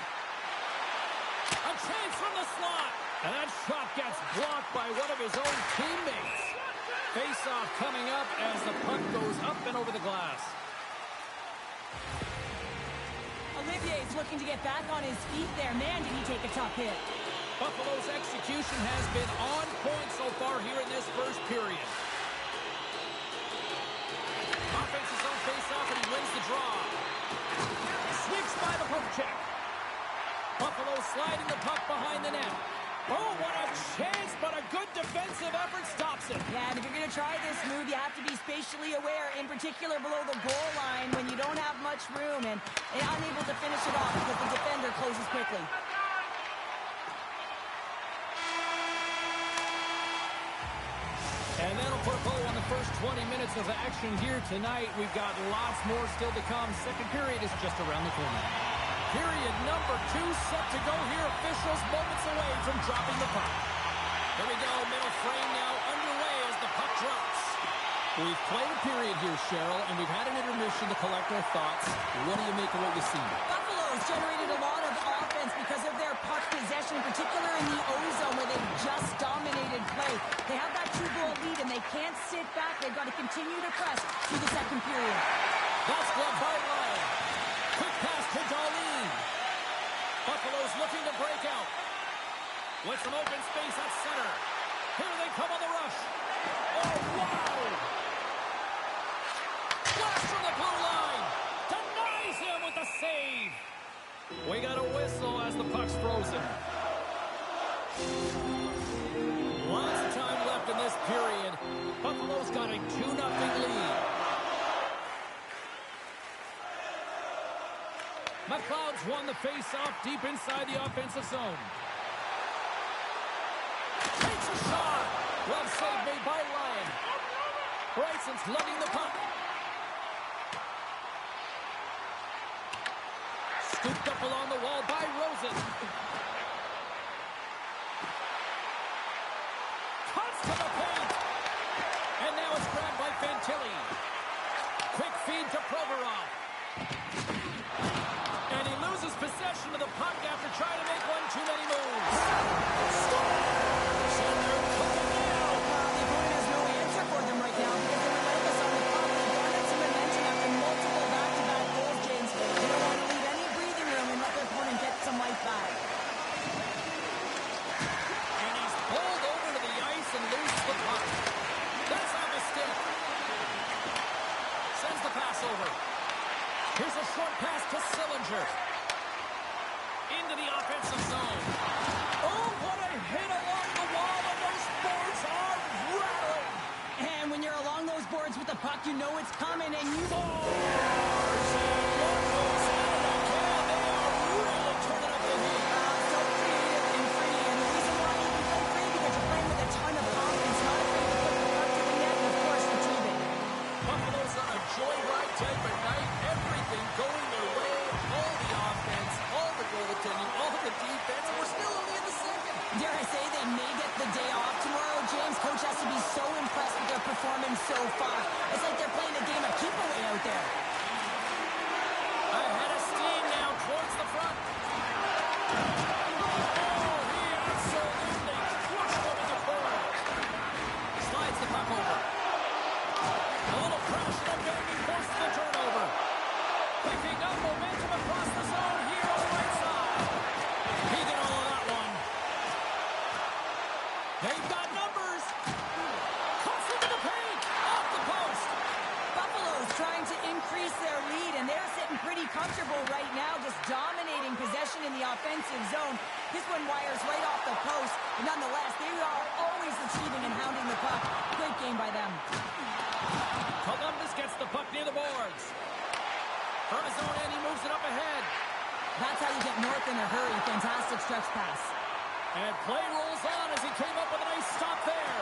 A chance from the slot. And that shot gets blocked by one of his own teammates. Face-off coming up as the puck goes up and over the glass. Olivier's looking to get back on his feet there. Man, did he take a tough hit. Buffalo's execution has been on point so far here in this first period. Offense is on face-off, and he wins the draw. Sweeps by the poke check. Buffalo sliding the puck behind the net. Oh, what a chance, but a good defensive effort stops it. Yeah, and if you're going to try this move, you have to be spatially aware, in particular below the goal line when you don't have much room and unable to finish it off because the defender closes quickly. And that'll put a bow on the first 20 minutes of action here tonight. We've got lots more still to come. Second period is just around the corner. Period number 2 set to go here. Officials moments away from dropping the puck. Here we go. Middle frame now underway as the puck drops. We've played a period here, Cheryl, and we've had an intermission to collect our thoughts. What do you make of what you see? Buffalo's generated a lot of offense because of their puck possession, in particular in the O-zone where they've just dominated play. They have that 2-goal lead, and they can't sit back. They've got to continue to press through the second period. That's glove by Ryan. Quick pass to Darlene. Buffalo's looking to break out. With some open space at center. Here they come on the rush. Oh, wow! Blast from the blue line. Denies him with the save. We got a whistle as the puck's frozen. Lots of time left in this period. Buffalo's got a 2-0 lead. McLeod's won the face-off deep inside the offensive zone. Takes a shot. Glove save made by Ryan. Bryson's lugging the puck. Scooped up along the wall by Rosen. Cuts to the paint. And now it's grabbed by Fantilli. Quick feed to Provorov. And he loses possession of the puck after trying to make one too many moves. And they're cooking now. The opponent has no answer for them right now because they're relentless on the puck. They've garnered some momentum after multiple back-to-back goals, James. They don't want to leave any breathing room and let their opponent get some life back. And he's pulled over to the ice and loses the puck. That's off a stick. Sends the pass over. Here's a short pass to Sillinger. Into the offensive zone. Oh, what a hit along the wall, and those boards are rattling. And when you're along those boards with the puck, you know it's coming, and you... Boards and what goes on again? They are really turning up the heat. So creative and free, and the reason why you can play free because you're playing with a ton of confidence, not afraid to put the puck to the net, and of course, retrieve it. Buffalo's on a joyride type of night. Everything going their way. All the offense, all the goaltending, all the defense. And we're still only in the second. Dare I say they may get the day off tomorrow, James. Coach has to be so impressed with their performance so far. It's like they're playing a game of keep away out there. Ahead of steam now towards the front. Oh, he absolutely crushed over the corner. Slides the puck over. A little crash and then he forces the turnover. Picking up momentum across the zone here on the right side. He did all of that one. They've got numbers. Cuts into the paint. Off the post. Buffalo's trying to increase their lead, and they're sitting pretty comfortable right now, just dominating possession in the offensive zone. This one wires right off the post, but nonetheless, they are always achieving and hounding the puck. Great game by them. Columbus gets the puck near the boards. From his own end, he moves it up ahead. That's how you get north in a hurry. Fantastic stretch pass. And play rolls on as he came up with a nice stop there.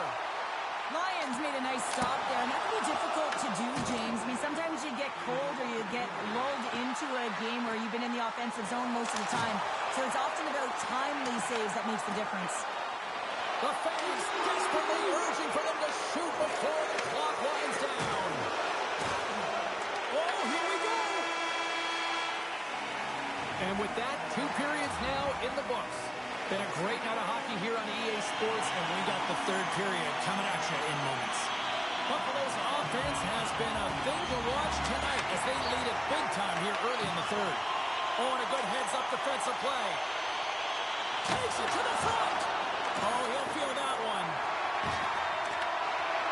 Lions made a nice stop there, and that can be difficult to do, James. I mean, sometimes you get cold or you get lulled into a game where you've been in the offensive zone most of the time. So it's often about timely saves that makes the difference. The fans desperately urging for them to shoot before the clock winds down. Oh, here we go. And with that, 2 periods now in the books. Been a great night of hockey here on EA Sports, and we got the 3rd period coming at you in moments. Buffalo's offense has been a thing to watch tonight as they lead it big time here early in the 3rd. Oh, and a good heads-up defensive play. Takes it to the front. Oh, he'll feel that one.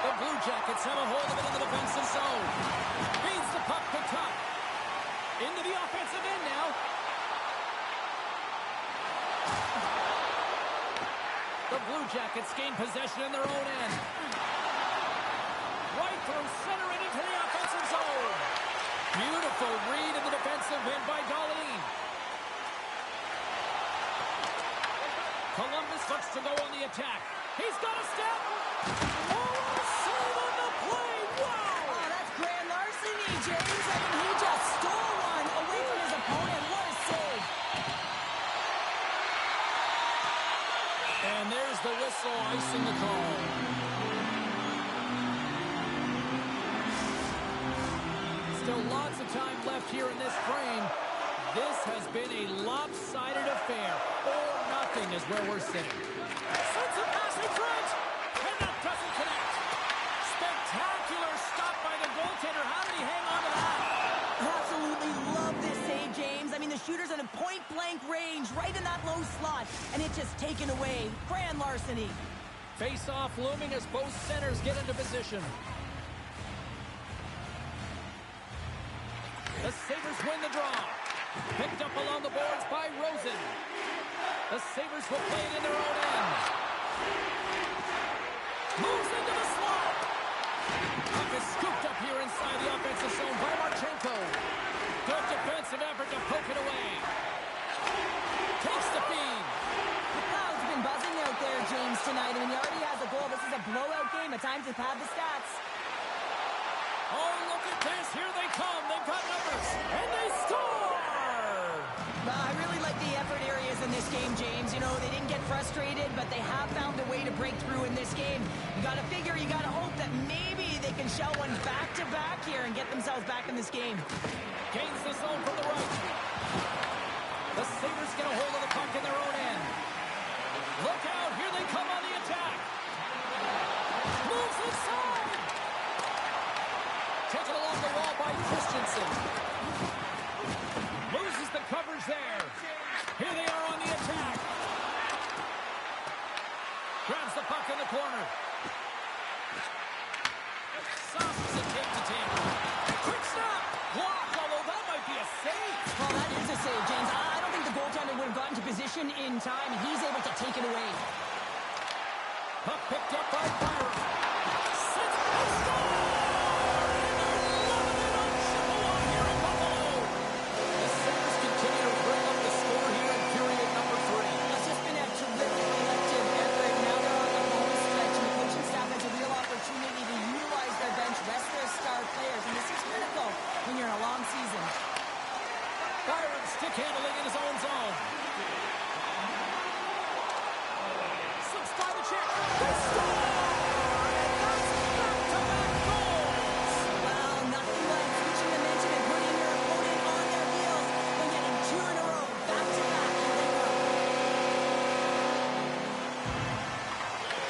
The Blue Jackets have a hold of it in the defensive zone. Feeds the puck to Tuck. Into the offensive end now. The Blue Jackets gain possession in their own end. Right through center and into the offensive zone. Beautiful read in the defensive end by Dahlin. Columbus looks to go on the attack. He's got a step. Oh, a save on the play. Wow. Oh, that's grand larceny, James. I mean, he just stole one away from his opponent. What a save. And there's the whistle, icing the call. Still lots of time left here in this frame. This has been a lopsided affair. 4-0 is where we're sitting. Sends a pass in front, and that doesn't connect. Spectacular stop by the goaltender. How did he hang on to that? Absolutely love this save, James. I mean, the shooter's in a point-blank range, right in that low slot, and it's just taken away. Grand larceny. Face-off looming as both centers get into position. The Sabres win the draw. Picked up along the boards by Rosen. The Sabres will play it in their own end. Moves into the slot. Puck is scooped up here inside the offensive zone by Marchenko. Good defensive effort to poke it away. Takes the feed. The crowd's been buzzing out there, James, tonight. I mean, he already has a goal. This is a blowout game. At times, they've had the stats. Oh, look at this. Here they come. They've got numbers. And they score! frustrated, but they have found a way to break through in this game. You got to figure, you got to hope that maybe they can shell one back-to-back here and get themselves back in this game. Gains the zone from the right. The Sabres get a hold of the puck in their own end. Look out, here they come on the attack. Moves inside. Taken along the wall by Christensen. Loses the coverage there. Here they are on the attack. Grabs the puck in the corner. Sauces it tape to tape. Quick stop. Blocked, although that might be a save. Well, that is a save, James. I don't think the goaltender would have gotten to position in time, and he's able to take it away. Puck picked up by Byron. Sends it to score! The Sabres continue to bring up the score here in period number 3. It's just been a terrific collective effort. Now they're on the home stretch, and the coaching staff has a real opportunity to utilize their bench, rest their star players, and this is critical when you're in a long season. Byron stick handling in his own zone. Slips by the check. They score! And that's back-to-back goals! Well, nothing like switching momentum and putting your opponent on their heels and getting 2 in a row, back-to-back. Here they come.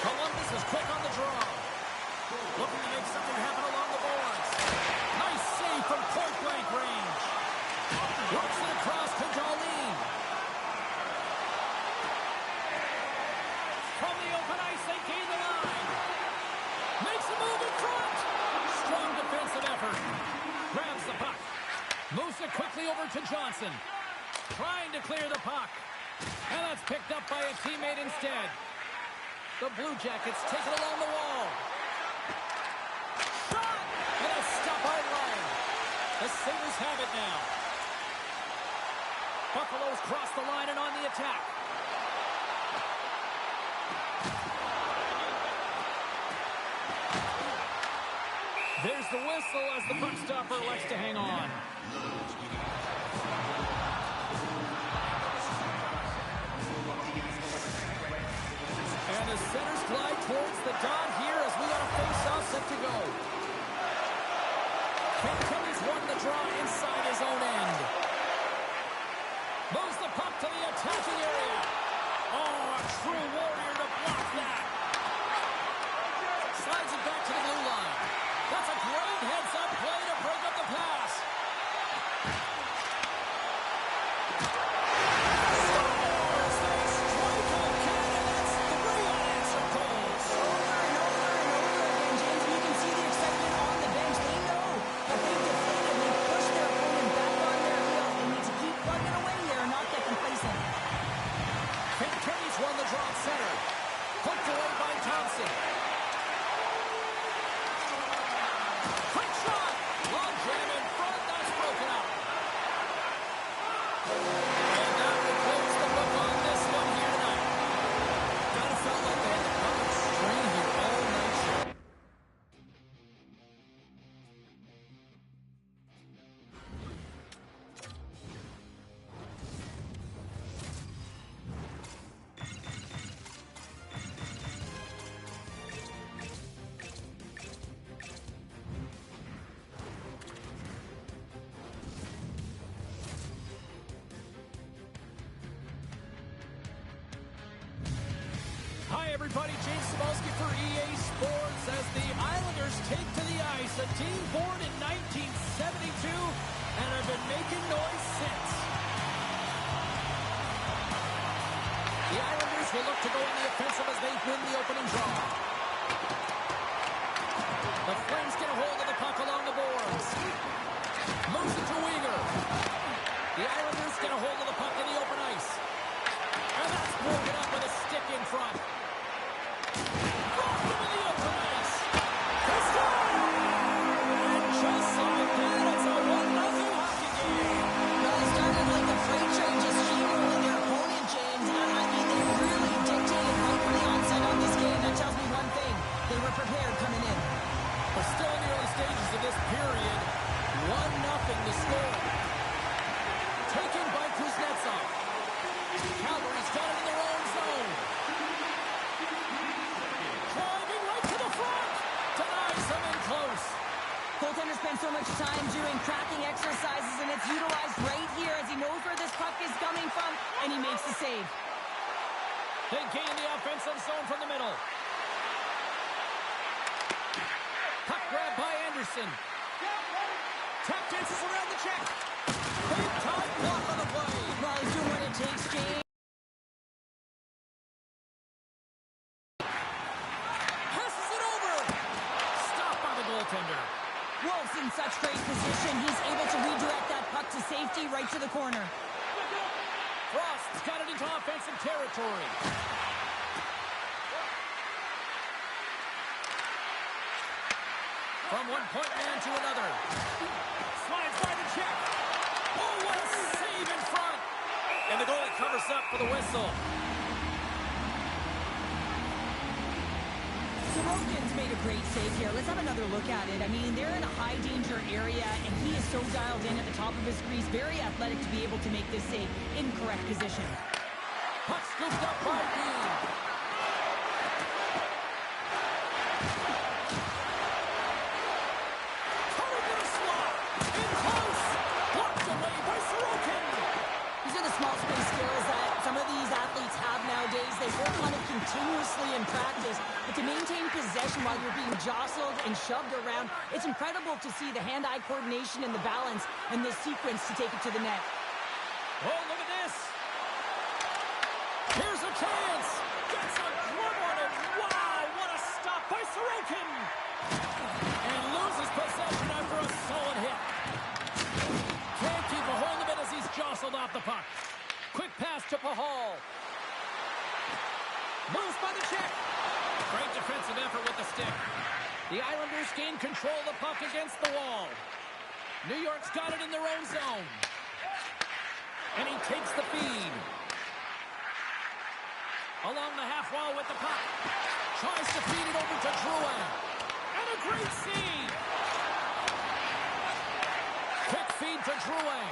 Columbus is quick on the draw. Looking to make something happen along the boards. Nice save from point-blank range. Works it across to Darlene. From the open ice, they gain the line. Makes a move in front. Strong defensive effort. Grabs the puck. Moves it quickly over to Johnson. Trying to clear the puck. And that's picked up by a teammate instead. The Blue Jackets take it along the wall. Shot! And a stop hard line. The Sabres have it now. Buffalo's crossed the line and on the attack. There's the whistle as the puck stopper elects to hang on. And the centers glide towards the dot here as we got a face-off set to go. Ken Kelly's won the draw inside his own end. Moves the puck to the attacking area. Oh, a true warrior to block that. Slides it back to the blue line. That's a great heads-up play to break up the pass. Scores! They strike again, and that's 3 unanswered goals. Over and over and over again, James, and you can see the excitement on the bench. They know that they've deflated and they've pushed their opponent back on their heels. They need to keep plugging away here and not get complacent. Ken Kenny's won the draw at center. Hooked away by Thompson. Quick shot! Long jam in front. That's broken up. And that will close the book on this one here tonight. Kind of felt like they had the puck string here all night short. Hi, everybody. James Cebulski for EA Sports as the Islanders take to the ice. A team born in 1972 and have been making noise since. The Islanders will look to go on the offensive as they win the opening draw. The Flames get a hold of the puck along the boards. Moves it to Weegar. The Islanders get a hold of the puck in the open ice. And that's broken up with a stick in front. Blocked him in the open ice. They score! And just like that, it's a 1-0 hockey game. Well, it started like the freight train just steamrolling their opponent, James. I mean, they really dictated right from the onset on this game. That tells me one thing. They were prepared coming in. We're still in the early stages of this period. 1-0 to score. Taken by Kuznetsov. Calgary's got it in their own zone. tracking exercises, and it's utilized right here as he knows where this puck is coming from, and he makes the save. They gain the offensive zone from the middle. Puck grab by Anderson. Tap dances around the check. Big time block on the play. Well, he's doing what it takes, James. Passes it over. Stopped by the goaltender. Wolf's in such great position. He's able to redirect that puck to safety right to the corner. Frost's got it into offensive territory. From one point man to another. Slides by the check. Oh, what a save in front. And the goalie covers up for the whistle. Sorokin's made a great save here. Let's have another look at it. I mean, they're in a high-danger area, and he is so dialed in at the top of his crease. Very athletic to be able to make this save in correct position. Puck scooped up by Dean. Coming to the slot. In close. Blocked away by Sorokin. These are the small space skills that some of these athletes have nowadays. They work on it continuously in practice. But to maintain possession while you're being jostled and shoved around, it's incredible to see the hand-eye coordination and the balance in this sequence to take it to the net. Oh, look at this. Here's a chance. Gets a glove on it. Wow, what a stop by Sorokin. And loses possession after a solid hit. Can't keep a hold of it as he's jostled off the puck. Quick pass to Pahal. Moves by the check. Great defensive effort with the stick. The Islanders gain control of the puck against the wall. New York's got it in their own zone. And he takes the feed. Along the half wall with the puck. Tries to feed it over to Drouin. And a great save. Quick feed to Drouin.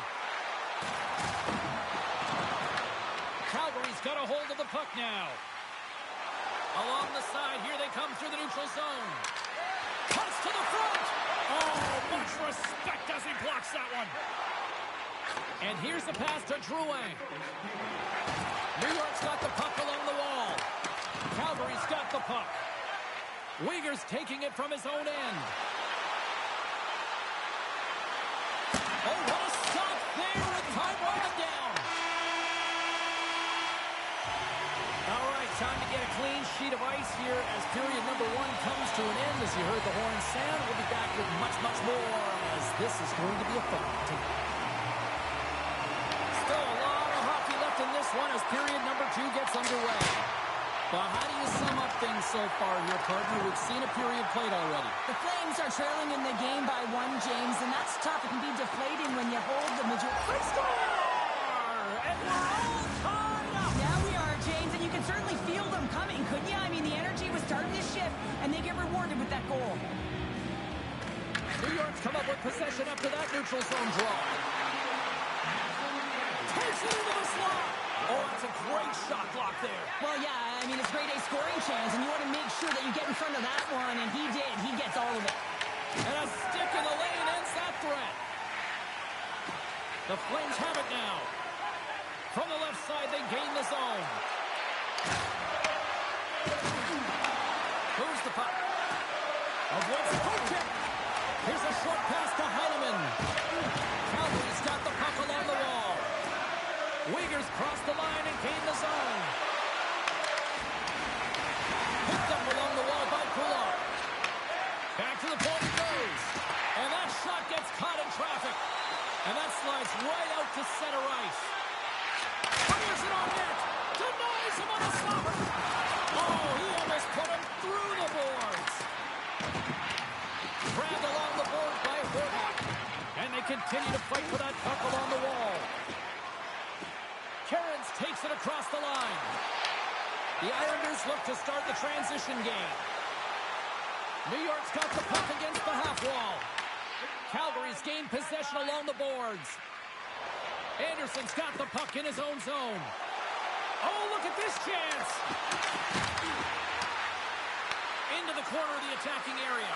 Calgary's got a hold of the puck now. Along the side, here they come through the neutral zone. Cuts to the front. Oh, much respect as he blocks that one. And here's the pass to Drouin. New York's got the puck along the wall. Calgary's got the puck. Uyghur's taking it from his own end. Oh, what a stop there with time running down. All right, time to get a clean sheet of ice here as period number one comes to an end. As you heard the horn sound, we'll be back with much, much more as this is going to be a fun tape. Still a lot of hockey left in this one as period number two gets underway. But how do you sum up things so far here, partner? We've seen a period played already. The Flames are trailing in the game by one, James, and that's tough. It can be deflating when you hold the majority. And we're all tied up. Yeah, we are, James, and you can certainly feel them coming, couldn't you? I mean, the energy was starting to shift, and they get rewarded with that goal. New York's come up with possession after that neutral zone draw. Takes it into the slot. Oh, that's a great shot block there. Well, yeah, I mean, it's grade A scoring chance, and you want to make sure that you get in front of that one, and he did. He gets all of it. And a stick in the lane ends that threat. The Flames have it now. From the left side, they gain the zone. Moves the puck. Avoids the poke check. Here's a short pass to Heineman. Calgary's got the puck along the wall. Uyghur's crossed the line and gained the zone. Picked up along the wall by Kulak. Back to the point it goes. And that shot gets caught in traffic. And that slides right out to center ice. Fires it on net. Denies him on the stopper. Oh, he almost put him through the boards. Grabbed along the boards by Horvat. And they continue to fight for that puck along the wall. Cairns takes it across the line. The Islanders look to start the transition game. New York's got the puck against the half wall. Calgary's gained possession along the boards. Anderson's got the puck in his own zone. Oh, look at this chance. Into the corner of the attacking area.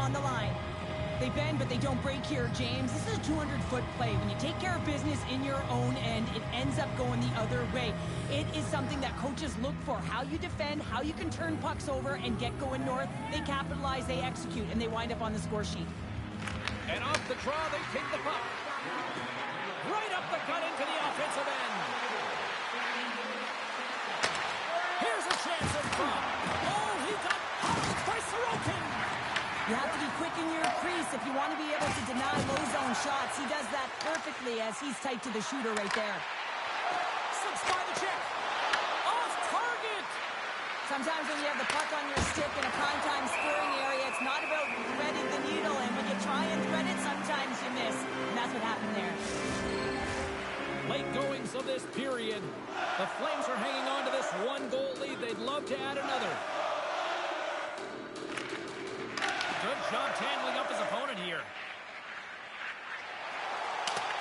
on the line. They bend, but they don't break here, James. This is a 200-foot play. When you take care of business in your own end, it ends up going the other way. It is something that coaches look for. How you defend, how you can turn pucks over and get going north. They capitalize, they execute, and they wind up on the score sheet. And off the draw, they take the puck. Right up the gut into the offensive end. Here's a chance in front. Oh, he got popped by Sorokin. You have to be quick in your crease if you want to be able to deny low zone shots. He does that perfectly as he's tight to the shooter right there. Slips by the check. Off target. Sometimes when you have the puck on your stick in a primetime scoring area, it's not about threading the needle. And when you try and thread it, sometimes you miss. And that's what happened there. Late goings of this period. The Flames are hanging on to this one-goal lead. They'd love to add another. Good job tangling up his opponent here.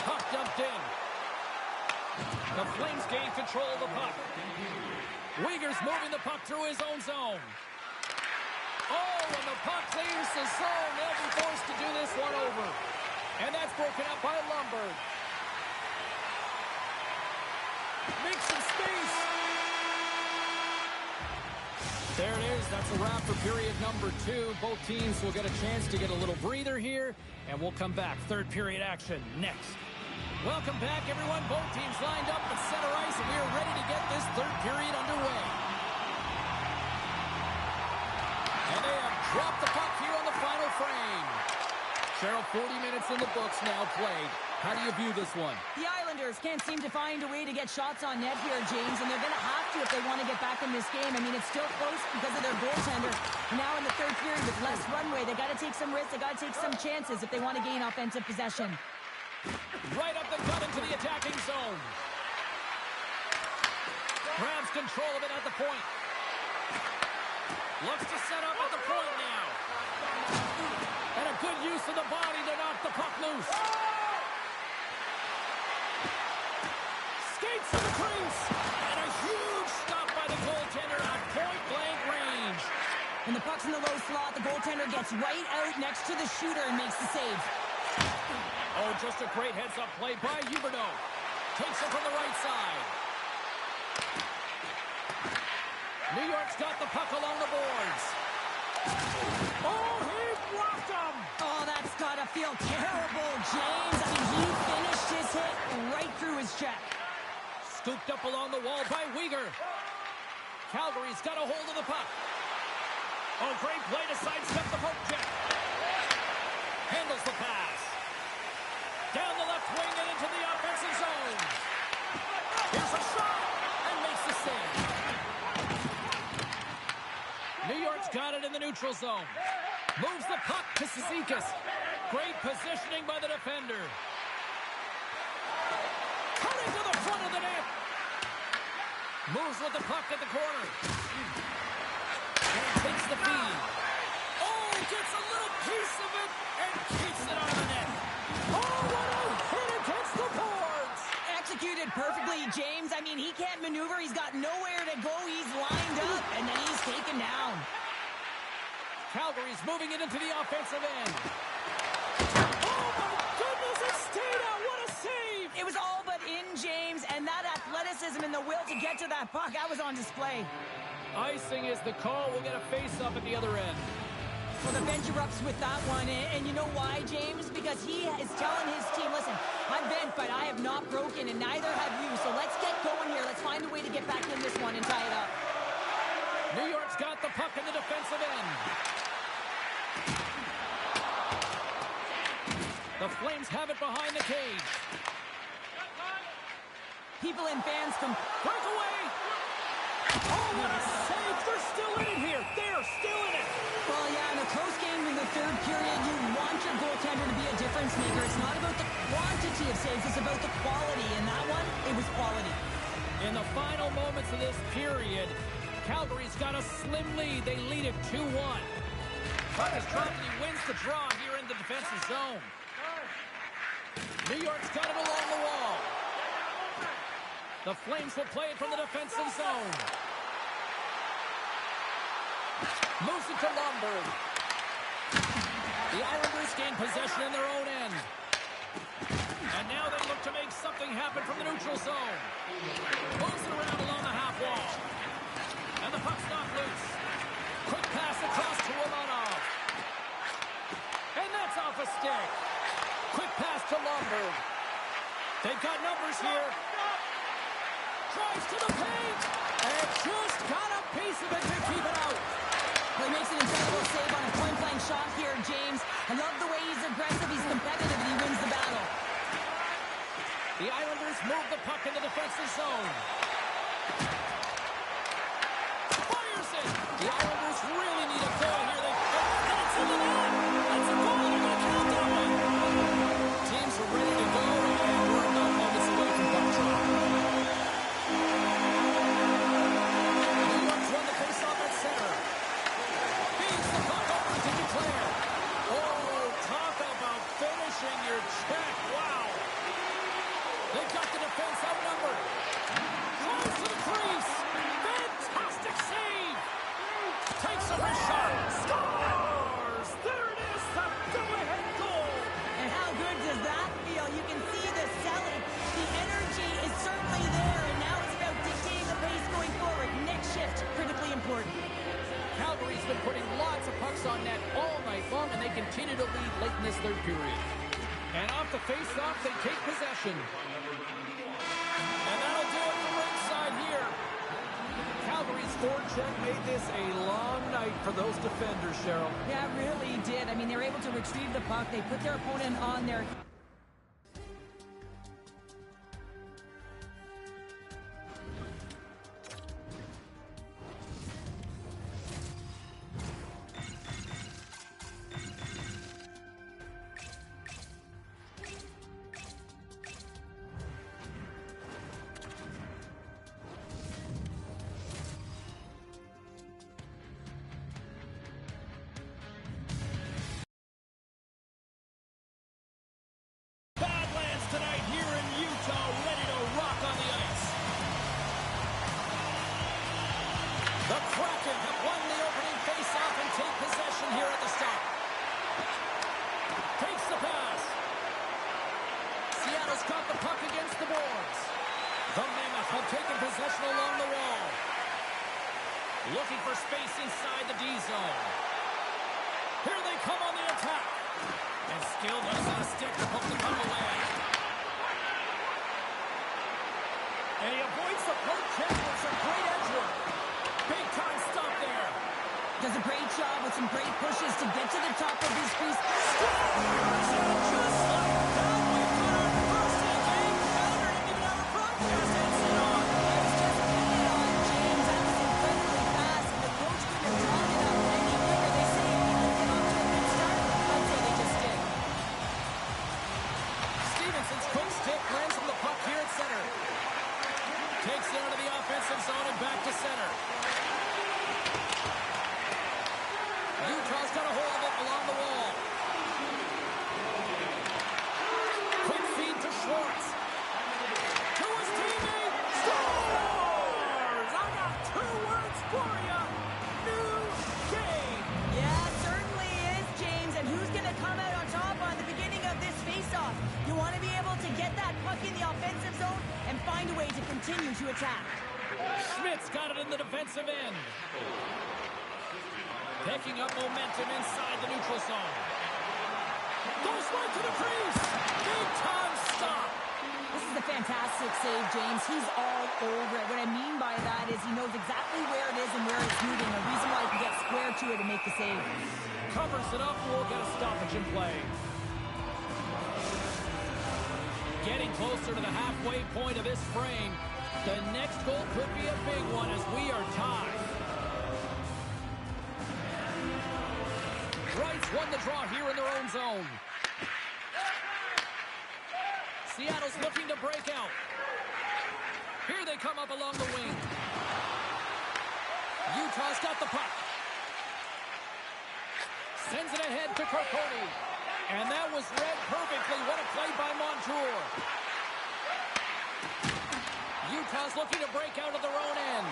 Puck dumped in. The Flames gain control of the puck. Uyghur's moving the puck through his own zone. Oh, when the puck leaves the zone, they'll be forced to do this one over. And that's broken up by Lundberg. Makes some space. There it is. That's a wrap for period number 2. Both teams will get a chance to get a little breather here, and we'll come back. Third period action next. Welcome back, everyone. Both teams lined up at center ice, and we are ready to get this third period underway. And they have dropped the puck here on the final frame. Cheryl, 40 minutes in the books now played. How do you view this one? The Islanders can't seem to find a way to get shots on net here, James, and they're going to have to if they want to get back in this game. I mean, it's still close because of their goaltender. Now in the third period with less runway, they got to take some risks. They got to take some chances if they want to gain offensive possession. Right up the gut into the attacking zone. Grabs control of it at the point. Looks to set up at the point now. And a good use of the body to knock the puck loose. Skates to the crease. And a huge stop by the goaltender at point-blank range. When the puck's in the low slot, the goaltender gets right out next to the shooter and makes the save. Oh, just a great heads-up play by Huberdeau. Takes it from the right side. New York's got the puck along the boards. Oh, he blocked him! Oh, that's got to feel terrible, James. I mean, he finished his hit right through his check. Scooped up along the wall by Uyghur. Calgary's got a hold of the puck. Oh, great play to sidestep the poke check. Handles the pass. Down the left wing and into the offensive zone. Here's a shot and makes the save. New York's got it in the neutral zone. Moves the puck to Cizikas. Great positioning by the defender. Cutting to the front of the net. Moves with the puck at the corner. And takes the feed. Oh, gets a little piece of it and keeps it out of the net. Oh, what a hit against the boards. Executed perfectly, James. I mean, he can't maneuver. He's got nowhere to go. He's lined up, and then he's taken down. Calgary's moving it into the offensive end. Oh, my goodness, it stayed out. What a save. It was all but in, James, and that athleticism and the will to get to that puck, that was on display. Icing is the call. We'll get a face-up at the other end. Well, the bench erupts with that one, and you know why, James? Because he is telling his team, listen, I'm bent, but I have not broken, and neither have you, so let's get going here. Let's find a way to get back in this one and tie it up. New York's got the puck in the defensive end. The Flames have it behind the cage. People and fans from... Breakaway! Oh, what a save! They're still in it here! They're still in it! Well, yeah, in a close game in the third period, you want your goaltender to be a difference maker. It's not about the quantity of saves, it's about the quality. And that one, it was quality. In the final moments of this period, Calgary's got a slim lead. They lead it 2-1. Puck is dropped and he wins the draw here in the defensive zone. New York's got it along the wall. The Flames will play it from the defensive zone. Moves it to Lundberg. possession in their own end. And now they look to make something happen from the neutral zone. Moves it around along the half wall. And the puck's knocked loose. Quick pass across to Romanov. And that's off a stick. Quick pass to Lomberg. They've got numbers here. Drives to the paint. And just got a piece of it to keep it out. Well, he makes an incredible save on a point-blank shot here, James. I love the way he's aggressive, he's competitive, and he wins the battle. The Islanders move the puck in the defensive zone. Fires it. The Islanders really need a goal here. And it's in the net. That's a goal. They're going to count that one. Teams are ready to go, and we're not moments away from puck drop. New York's won the face-off at center. Feeds the puck over to Duclair. Oh, talk about finishing your check. Wow. They've got the defense outnumbered. Drives to the crease. Fantastic save. Takes a wrist shot. Scores. There it is. The go-ahead goal. And how good does that feel? You can see the selling. The energy is certainly there, and now it's about dictating the pace going forward. Next shift, critically important. Calgary's been putting lots of pucks on net all night long, and they continue to lead late in this third period. And off the face-off, they take possession. And that'll do it from ringside here. Calgary's forecheck made this a long night for those defenders, Cheryl. Yeah, it really did. I mean, they were able to retrieve the puck. They put their opponent on their... Badlands tonight here in Utah, ready to rock on the ice. The Kraken have won the opening face-off and take possession here at the start. Takes the pass. Seattle's got the puck against the boards. The Mammoth have taken possession along the wall. Looking for space inside the D zone. Here they come on the attack. And Skill does on a stick to poke the puck away. And he avoids the poke check with some great edge work. Big time stop there. Does a great job with some great pushes to get to the top of his crease. Scores! And just like that, we've got our first in-game counter. Didn't even have a broadcast headset on. It's just put it on, James. That was incredibly fast. The coach couldn't have drawn it up any quicker. They say if you get off to a good start, I'd say they just did. Stevenson's quick stick lands from the puck here at center. Takes it out of the offensive zone and back to center. Utah's got a hold of it along the wall. Quick feed to Schwartz. To his teammate. Scores! I got two words for you. New game. Yeah, it certainly is, James. And who's going to come out on top on the beginning of this face-off? You want to be able to get that puck in the offensive zone and find a way to continue to attack. Schmidt's got it in the defensive end. Picking up momentum inside the neutral zone. Goes right to the crease. Big time stop. This is a fantastic save, James. He's all over it. What I mean by that is he knows exactly where it is and where it's moving. A reason why he can get square to it and make the save. Covers it up and we'll get a stoppage in play. Getting closer to the halfway point of this frame. The next goal could be a big one as we are tied. Wrights won the draw here in their own zone. Seattle's looking to break out. Here they come up along the wing. Utah's got the puck. Sends it ahead to Carcone. And that was read perfectly. What a play by Montour. Utah's looking to break out of their own end.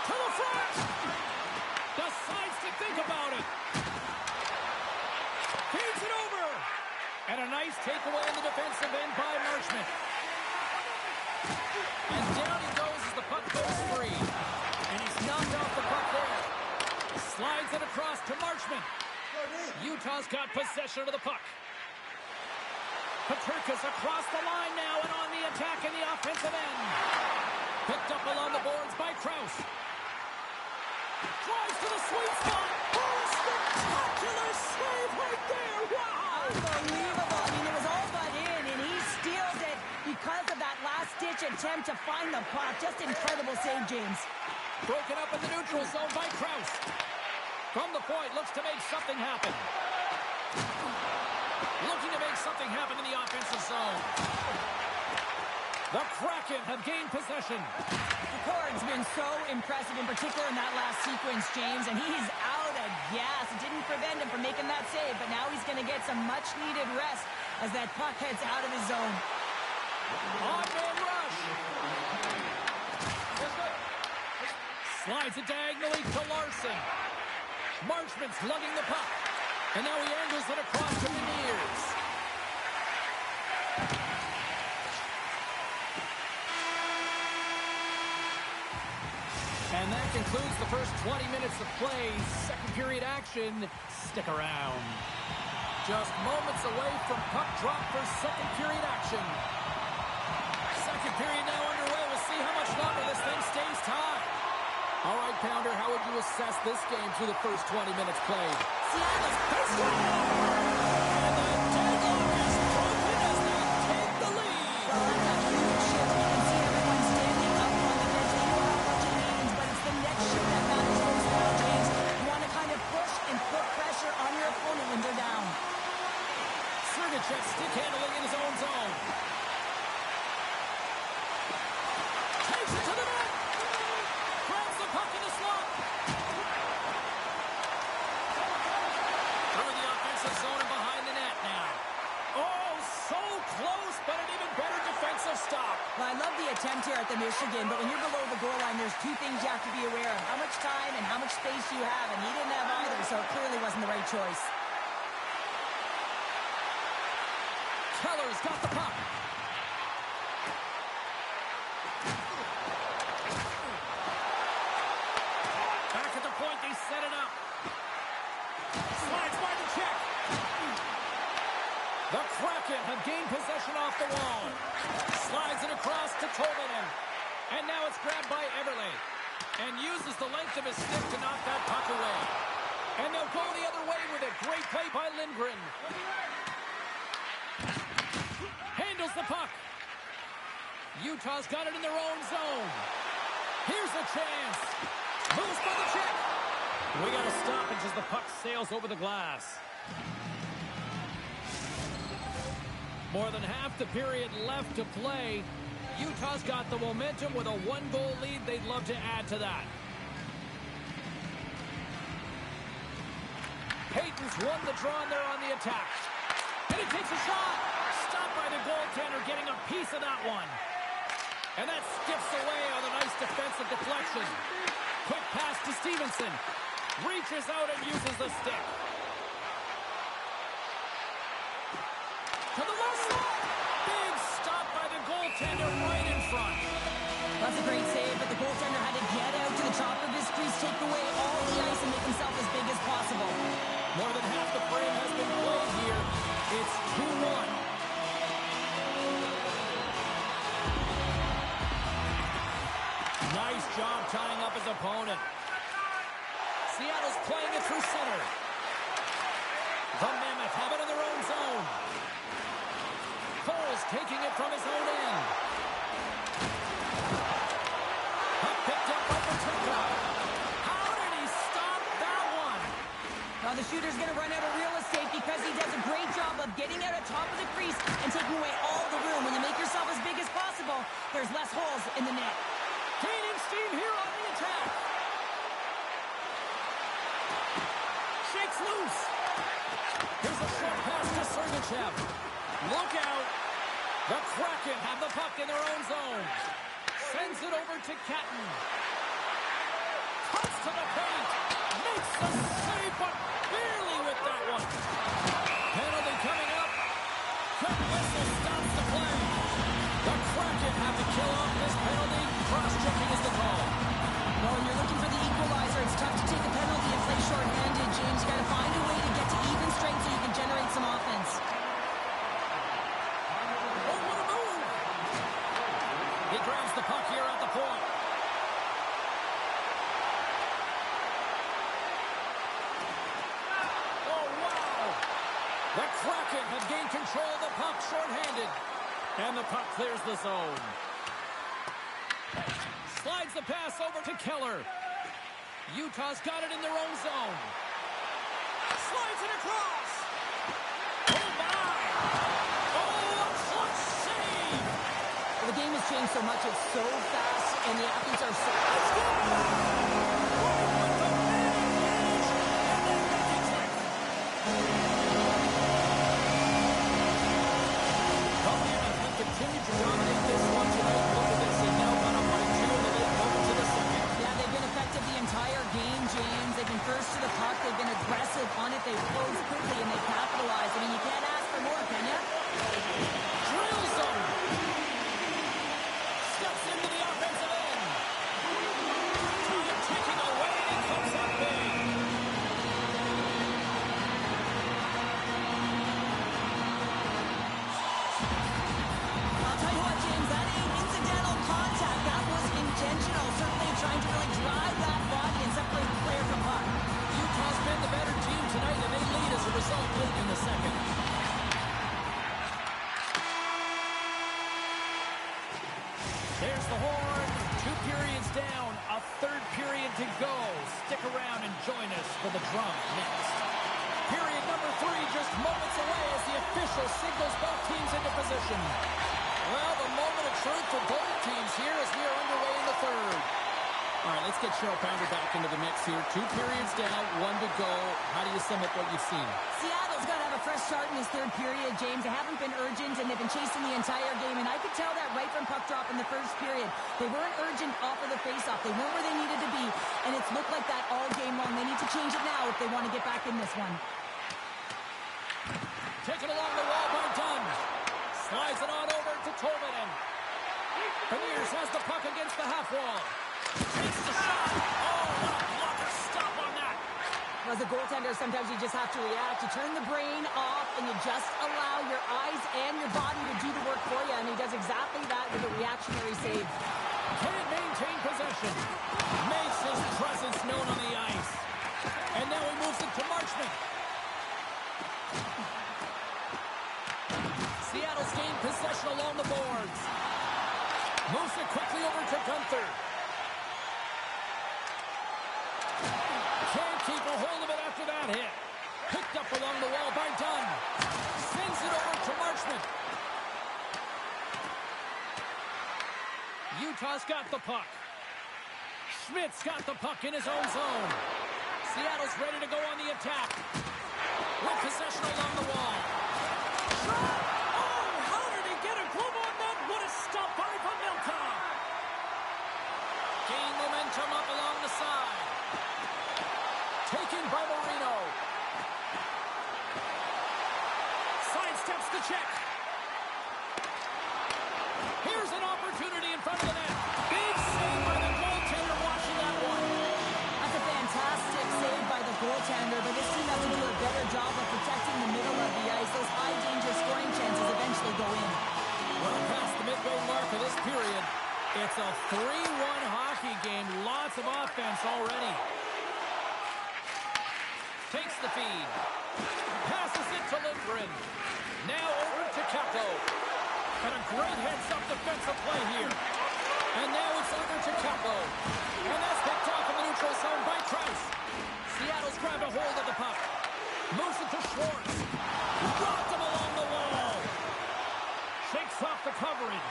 To the front! Decides to think about it. Utah's got possession of the puck. Petrarca's across the line now and on the attack in the offensive end. Picked up along the boards by Krause. Drives to the sweet spot. Oh, a spectacular save right there. Wow! Unbelievable. I mean, it was all but in, and he steals it because of that last-ditch attempt to find the puck. Just incredible save, James. Broken up in the neutral zone by Krause. From the point, looks to make something happen. Looking to make something happen in the offensive zone. The Kraken have gained possession. Picard's been so impressive, in particular in that last sequence, James, and he's out of gas. It didn't prevent him from making that save, but now he's going to get some much-needed rest as that puck heads out of his zone. On-man rush. Slides it diagonally to Larson. Marchment's lugging the puck. And now he angles it across to Beniers. And that concludes the first 20 minutes of play. Second period action. Stick around. Just moments away from puck drop for second period action. Second period now underway. We'll see how much longer this thing stays tied. All right, Pounder, how would you assess this game through the first 20 minutes played? Seattle's pissed off. And the deadlock is broken as they take the lead. Well, that's a huge shift. You can see everyone standing up on the bench. They know how much it means, but it's the next shift that matters most now, James. You want to kind of push and put pressure on your opponent when they're down. Sergachev stick handling in his own zone. Takes it to the net. Grabs the puck in the slot. Through the offensive zone and behind the net now. Oh, so close, but an even better defensive stop. Well, I love the attempt here at the Michigan, but when you're below the goal line, there's two things you have to be aware of. How much time and how much space you have, and he didn't have either, so it clearly wasn't the right choice. Keller's got the puck. Back at the point, they set it up. Slides by the check. The Kraken have gained possession off the wall. Slides it across to Tolvanen. And now it's grabbed by Everly. And uses the length of his stick to knock that puck away. And they'll go the other way with it. Great play by Lindgren. Handles the puck. Utah's got it in their own zone. Here's a chance. Moves by the check. We got a stoppage as the puck sails over the glass. More than half the period left to play. Utah's got the momentum with a one-goal lead. They'd love to add to that. Payton's won the draw and they're on the attack. And he takes a shot. Stopped by the goaltender, getting a piece of that one. And that skips away on a nice defensive deflection. Quick pass to Stevenson. Reaches out and uses the stick. To the left side. Big stop by the goaltender right in front. That's a great save, but the goaltender had to get out to the top of his crease, take away all the ice, and make himself as big as possible. More than half the frame has been played here. It's 2-1. Nice job tying up his opponent. Seattle's playing it through center. The Mammoth have it in their own zone. Cole's taking it from his own end. Puck picked up by Petrarca. How did he stop that one? Now the shooter's going to run out of real estate because he does a great job of getting out of top of the crease and taking away all the room. When you make yourself as big as possible, there's less holes in the net. Gaining steam here on the attack. Shakes loose. Here's a short pass to Sergachev. Look out. The Kraken have the puck in their own zone. Sends it over to Catton. Cuts to the paint. Makes the save, but barely with that one. Penalty coming up. Quick whistle stops the play. The Kraken have to kill off this penalty. Cross-checking is the call. Well, when you're looking for the equalizer, it's tough to take a penalty and play short-handed, James. You got to find a way to get to The Kraken have gained control of the puck shorthanded. And the puck clears the zone. Slides the pass over to Keller. Utah's got it in their own zone. Slides it across. Oh, my. Oh, a clutch save. Well, the game has changed so much. It's so fast, and the athletes are so... Let's go! Continue to dominate this one tonight. Look at this. They've now gone up by 2 in the late moments of the second. Yeah, they've been effective the entire game, James. They've been first to the puck. They've been aggressive on it. They've closed quickly, and they've capitalized. I mean, you can't ask for more, can you? Drills them. Steps into the offensive end. Time ticking away, and he comes up big. I'll tell you what, James, that ain't incidental contact. That was intentional. Certainly trying to really drive that body and separate the player from puck. Utah's been the better team tonight, and they lead as a result late in the second. There's the horn. 2 periods down. A third period to go. Stick around and join us for the drum next. Period number 3 just moments away as the official signals both teams into position. Well, the moment of truth for both teams here as we are underway in the third. All right, let's get Cheryl Pounder back into the mix here. 2 periods down, 1 to go. How do you sum up what you've seen? Seattle's got to have a fresh start in this third period, James. They haven't been urgent, and they've been chasing the entire game, and I could tell that right from puck drop in the first period. They weren't urgent off of the faceoff. They weren't where they needed to be, and it's looked like that all game long. They need to change it now if they want to get back in this one. Taken along the wall by Dunn. Slides it on over to Tolvanen. Beniers has the puck against the half wall. Takes the shot. Oh, what a blocker stop on that. As a goaltender, sometimes you just have to react. You turn the brain off, and you just allow your eyes and your body to do the work for you, and he does exactly that with a reactionary save. Can't maintain possession. Makes his presence known on the ice. And now he moves it to Marchment. Seattle's gained possession along the boards. Moves it quickly over to Gunther. Can't keep a hold of it after that hit. Picked up along the wall by Dunn. Sends it over to Marchment. Utah's got the puck. Schmidt's got the puck in his own zone. Seattle's ready to go on the attack. With possession along the wall. Shot! Oh, how did he get a glove on that? What a stop by Pavelka! Gain momentum up along the side. Taken by Marino. Sidesteps the check. Here's an opportunity in front of the net. Big save by the goaltender watching that one. That's a fantastic save by the goaltender, but this team has to do a better job of protecting the middle of the ice. Those high-danger scoring chances eventually go in. Well, past the midway mark of this period, it's a 3-1 hockey game. Lots of offense already. Takes the feed. Passes it to Lindgren. Now over to Kepko. And a great heads-up defensive play here. And now it's over to Kepko. And that's picked off in the neutral zone by Trice. Seattle's grabbed a hold of the puck. Moves it to Schwartz. Rocked him along the wall. Shakes off the coverage.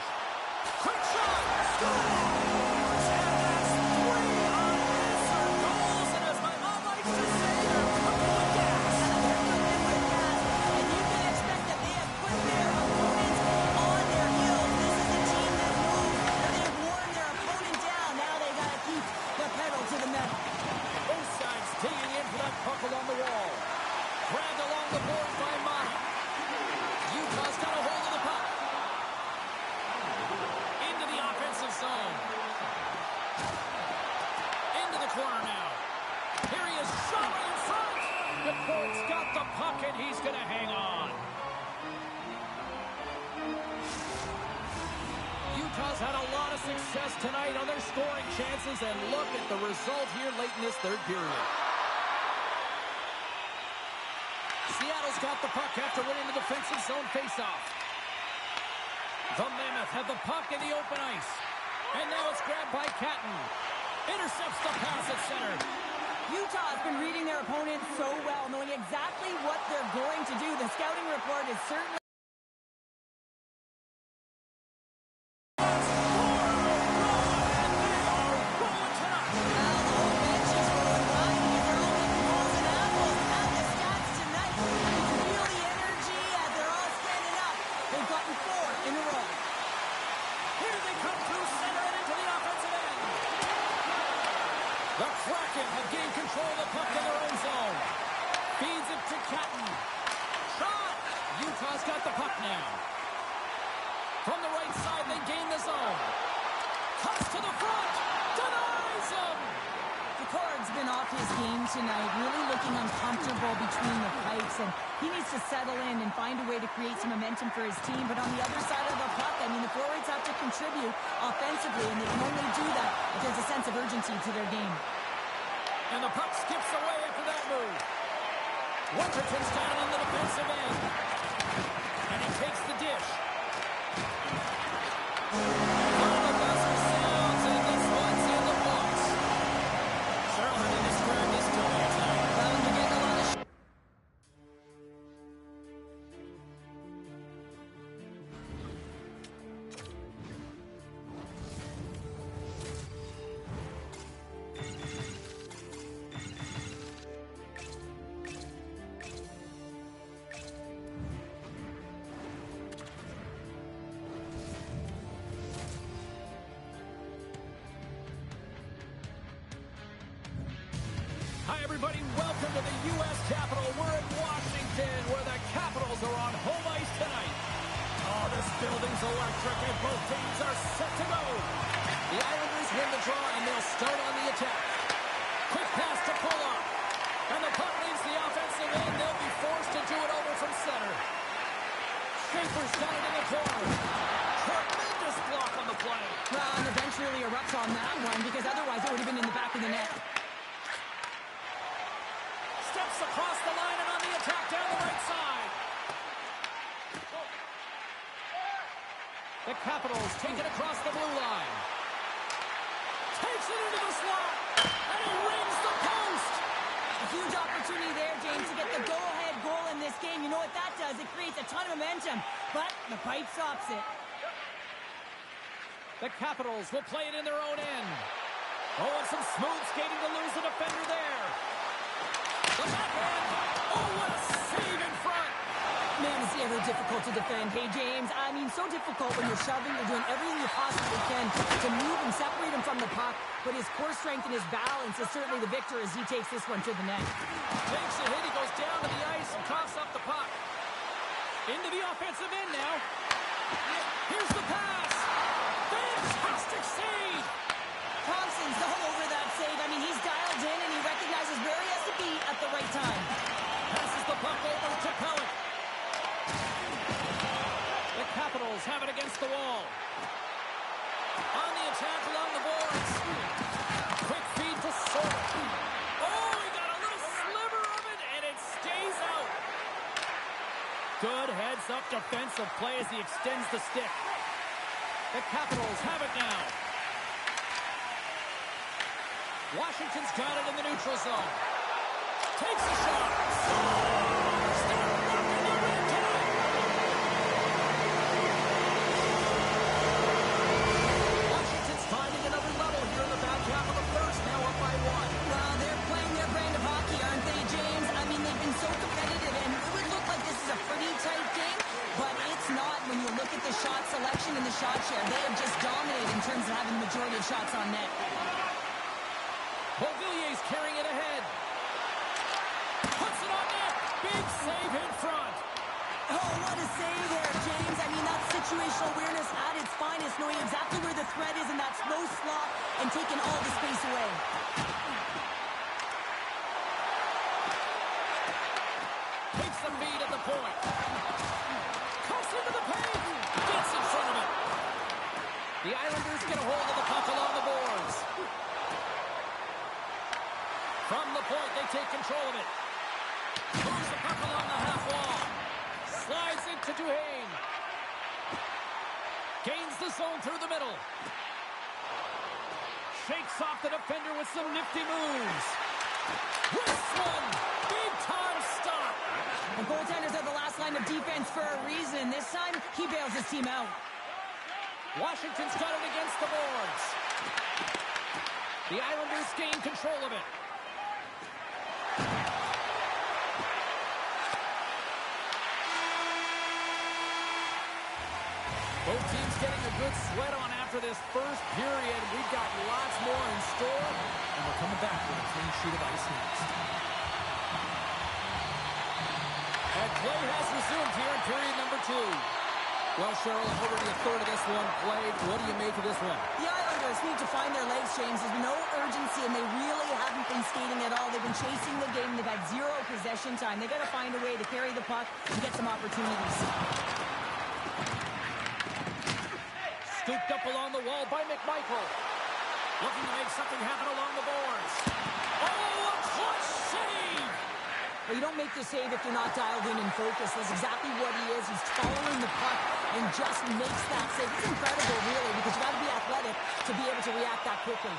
Quick shot. Scores! And that's 3 unanswered goals. And as my mom likes to say, they're cooking with gas. And you can expect that they have put their opponents on their heels. This is a team that knows that they've worn their opponent down. Now they got to keep the pedal to the metal. Both sides digging in for that puck along the wall. Grabbed along the boards by Mata. Utah's got a hold of the puck. Into the offensive zone. Into the corner now. Here he is, shot right in front. DeFort's got the puck, and he's going to hang on. Utah's had a lot of success tonight on their scoring chances, and look at the result here late in this third period. Seattle's got the puck after winning the defensive zone faceoff. The Mammoth have the puck in the open ice. And now it's grabbed by Catton. Intercepts the pass at center. Utah has been reading their opponents so well, knowing exactly what they're going to do. The scouting report is certainly... The Kraken have gained control of the puck in their own zone. Feeds it to Catton. Shot! Utah's got the puck now. From the right side, they gain the zone. Cuts to the front. Denies him! Picard's been off his game tonight, really looking uncomfortable between the pipes, and he needs to settle in and find a way to create some momentum for his team. But on the other side of the puck, I mean, the forwards have to contribute offensively, and they can only do that if there's a sense of urgency to their game. And the puck skips away after that move. Winterton's got it on the defensive end. And he takes the dish. One of the best sounds, and this one's in the books. Cheryl, how do you describe this to me tonight? Well, you're getting a lot of Hi, everybody. Welcome to the U.S. Capitol. We're in Washington, where the Capitals are on home ice tonight. Oh, this building's electric, and both teams are set to go. The Islanders win the draw, and they'll start on the attack. Quick pass to Pulock. And the puck leaves the offensive end. They'll be forced to do it over from center. Schaefer's got it in the corner. Tremendous block on the play. Well, and the bench really erupts on that one, because otherwise it would have been in the back of the net. Steps across the line and on the attack down the right side. The Capitals take it across the blue line. Takes it into the slot. And he rings the post. A huge opportunity there, James, to get the go-ahead goal in this game. You know what that does? It creates a ton of momentum, but the pipe stops it. The Capitals will play it in their own end. Oh, and some smooth skating to lose the defender there. The backhand. Oh, what a save in front. Man, is he ever difficult to defend. Hey, James, I mean, so difficult when you're shoving, you're doing everything you possibly can to move and separate him from the puck, but his core strength and his balance is certainly the victor as he takes this one to the net. Takes a hit, he goes down to the ice and coughs up the puck. Into the offensive end now. Here's the pass. Fantastic save. Thompson's all over that save. I mean, he's dialed in and he recognizes where he has to be at the right time. Passes the puck over to Pelech. The Capitals have it against the wall. On the attack along the boards. Quick feed to Sorg. Oh, he got a little sliver of it, and it stays out. Good heads-up defensive play as he extends the stick. The Capitals have it now. Washington's got it in the neutral zone. Takes a shot. Scores! They're knocking the win tonight. Washington's finding another level here in the back half of the first, now up by one. Well, they're playing their brand of hockey, aren't they, James? I mean, they've been so competitive, and it would look like this is a pretty tight game, but it's not when you look at the shot selection and the shot share. They have just dominated in terms of having the majority of shots on net. Beauvillier's carrying it ahead. Puts it on net. Big save in front. Oh, what a save there, James. I mean, that's situational awareness at its finest, knowing exactly where the threat is in that slow slot and taking all the space away. Takes the feed at the point. Cuts into the paint. Gets in front of it. The Islanders get a hold of the puck along the boards. From the point, they take control of it. Moves the puck along the to Duhaime. Gains the zone through the middle. Shakes off the defender with some nifty moves. Wrists one. Big time stop. The goaltenders are the last line of defense for a reason. This time, he bails his team out. Washington's got it against the boards. The Islanders gain control of it. Both teams getting a good sweat on after this first period. We've got lots more in store, and we're coming back with a clean sheet of ice next. And play has resumed here in period number 2. Well, Cheryl, already a third of this one played. What do you make of this one? The Islanders need to find their legs, James. There's no urgency, and they really haven't been skating at all. They've been chasing the game. They've had zero possession time. They've got to find a way to carry the puck and get some opportunities. Scooped up along the wall by McMichael. Looking to make something happen along the boards. Oh, a clutch save! Well, you don't make the save if you're not dialed in and focused. That's exactly what he is. He's following the puck and just makes that save. It's incredible, really, because you got to be athletic to be able to react that quickly.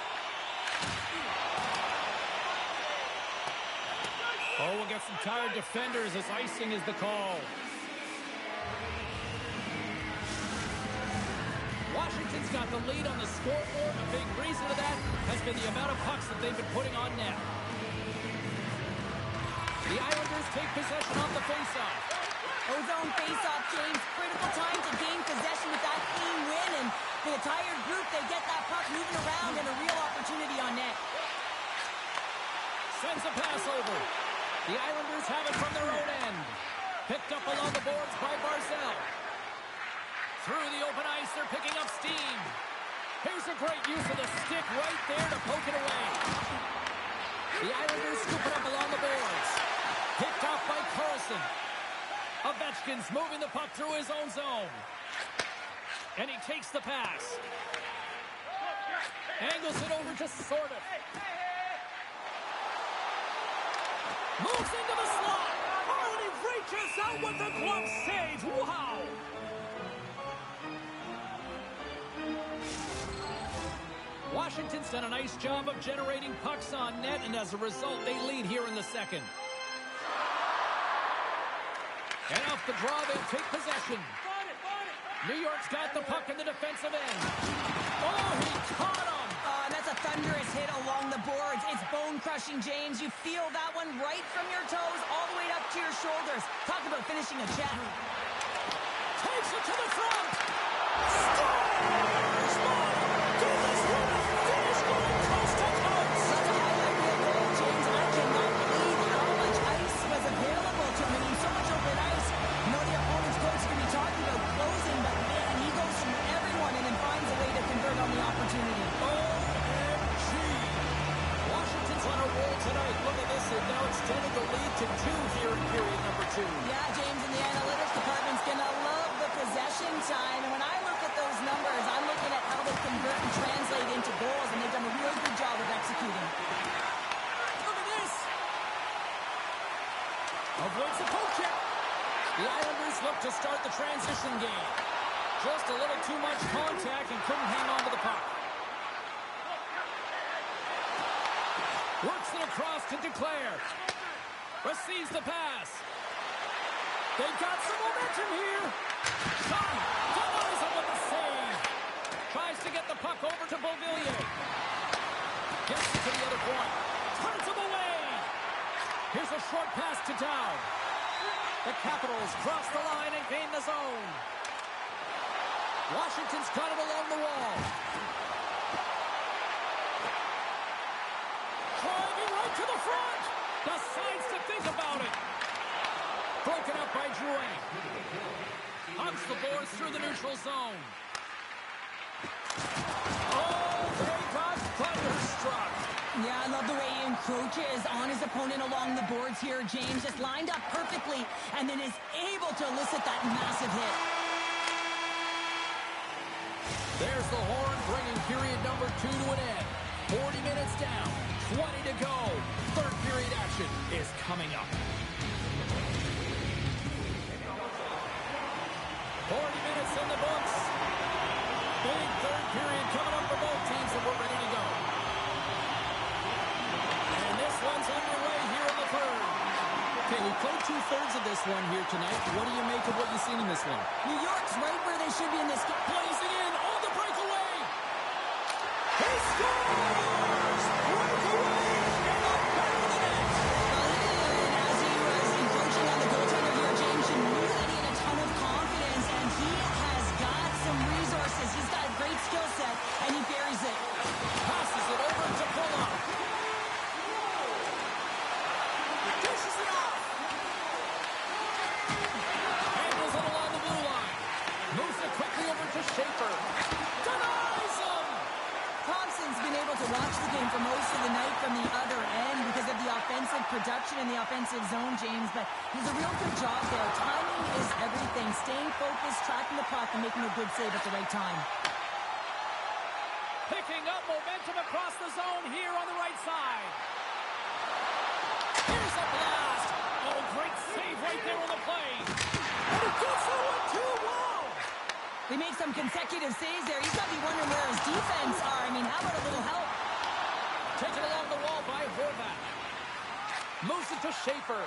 Oh, we'll get some tired defenders as icing is the call. Washington's got the lead on the scoreboard. A big reason of that has been the amount of pucks that they've been putting on net. The Islanders take possession off the faceoff. Ozone faceoff, James. Critical time to gain possession with that clean win. And for the tired group, they get that puck moving around and a real opportunity on net. Sends a pass over. The Islanders have it from their own end. Picked up along the boards by Barzal. Through the open ice, they're picking up steam. Here's a great use of the stick right there to poke it away. The Islanders scoop it up along the boards. Picked off by Carlson. Ovechkin's moving the puck through his own zone. And he takes the pass. Angles it over to Sorda. Moves into the slot. Oh, and he reaches out with the glove save. Wow. Washington's done a nice job of generating pucks on net, and as a result, they lead here in the second. And off the draw, they take possession. New York's got the puck in the defensive end. Oh, he caught him! And that's a thunderous hit along the boards. It's bone-crushing, James. You feel that one right from your toes all the way up to your shoulders. Talk about finishing a check. Takes it to the front! Scores! Did this one finish going coast to coast? That's a highlight reel goal, James. I cannot believe how much ice was available to him. I mean, so much open ice. You know the opponent's coach can be talking about closing, but man, he goes through everyone and then finds a way to convert on the opportunity. OMG! Washington's on a roll tonight. Look at this. They've now extended the lead to 2 here in period number 2. Yeah, James, and the analytics department's going to love the possession time. And when I look at those numbers, I'm looking at how they convert and translate into goals, and they've done a really good job of executing. Look at this! Avoids the poke check. The Islanders look to start the transition game. Just a little too much contact and couldn't hang on to the puck. Works it across to Duclair. Receives the pass. They've got some momentum here. Shot. Denies him with the save. Tries to get the puck over to Beauvillier. Gets it to the other point. Turns him away. Here's a short pass to Dowd. The Capitals cross the line and gain the zone. Washington's got it along the wall. Driving right to the front. Decides to think about it. Broken up by Drouin. Hugs the boards through the neutral zone. Oh, they got thunderstruck. Yeah, I love the way he encroaches on his opponent along the boards here. James just lined up perfectly and then is able to elicit that massive hit. There's the horn bringing period number 2 to an end. 40 minutes down, 20 to go. Third period action is coming up. 2/3 of this one here tonight. What do you make of what you've seen in this one? New York's right where they should be in this game. Blazing in on the breakaway. He scores! Breakaway in the back of the net. And as he was encroaching on the goaltender here, James, you knew that he had a ton of confidence, and he has got some resources. He's got a great skill set, and he buries it. Passes it over to Pulla. Dishes it off. Handles it along the blue line. Moves it quickly over to Schaefer. Denies him. Thompson's been able to watch the game for most of the night from the other end because of the offensive production and the offensive zone, James, but he's a real good job there. Timing is everything. Staying focused, tracking the puck, and making a good save at the right time. Picking up momentum across the zone here on the right side. Here's a blast. Oh, great save right there on the play. And it goes forward too. Wow. They made some consecutive saves there. He's got to be wondering where his defense are. I mean, how about a little help? Taken along the wall by Horvat. Moves it to Schaefer.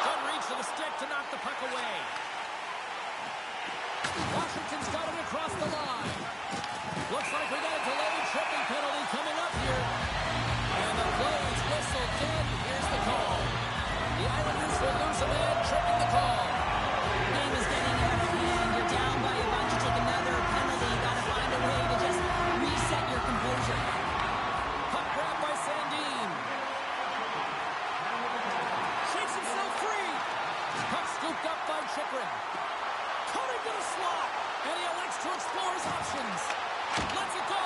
Doesn't reach to the stick to knock the puck away. Washington's got it across the line. Looks like we got a delayed tripping penalty coming up here. And the play is whistled dead. Here's the call. The Islanders will lose a man, tripping the call. Game is getting out of hand. You're down by a bunch. You take another penalty. You got to find a way to just reset your composure. Puck grab by Sandin. Shakes himself free. Puck scooped up by Chychrun. Cutting to the slot. And he elects to explore his options. Lets it go.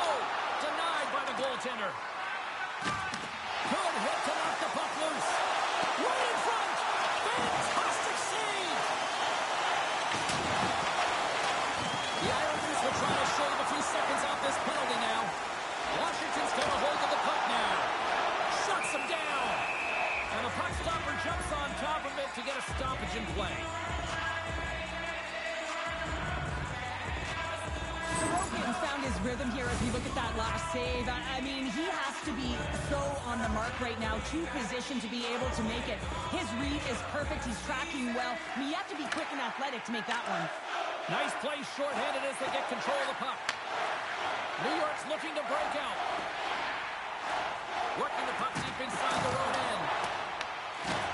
Denied by the goaltender. Good hit to knock the puck loose. Right in front. Fantastic save. The Islanders will try to shave a few seconds off this penalty now. Washington's got a hold of the puck now. Shuts him down. And the puck stopper jumps on top of it to get a stoppage in play. Sorokin's found his rhythm here as we look at that last save. I mean, he has to be so on the mark right now, too positioned to be able to make it. His read is perfect. He's tracking well. I mean, you have to be quick and athletic to make that one. Nice play shorthanded as they get control of the puck. New York's looking to break out. Working the puck deep inside their own end.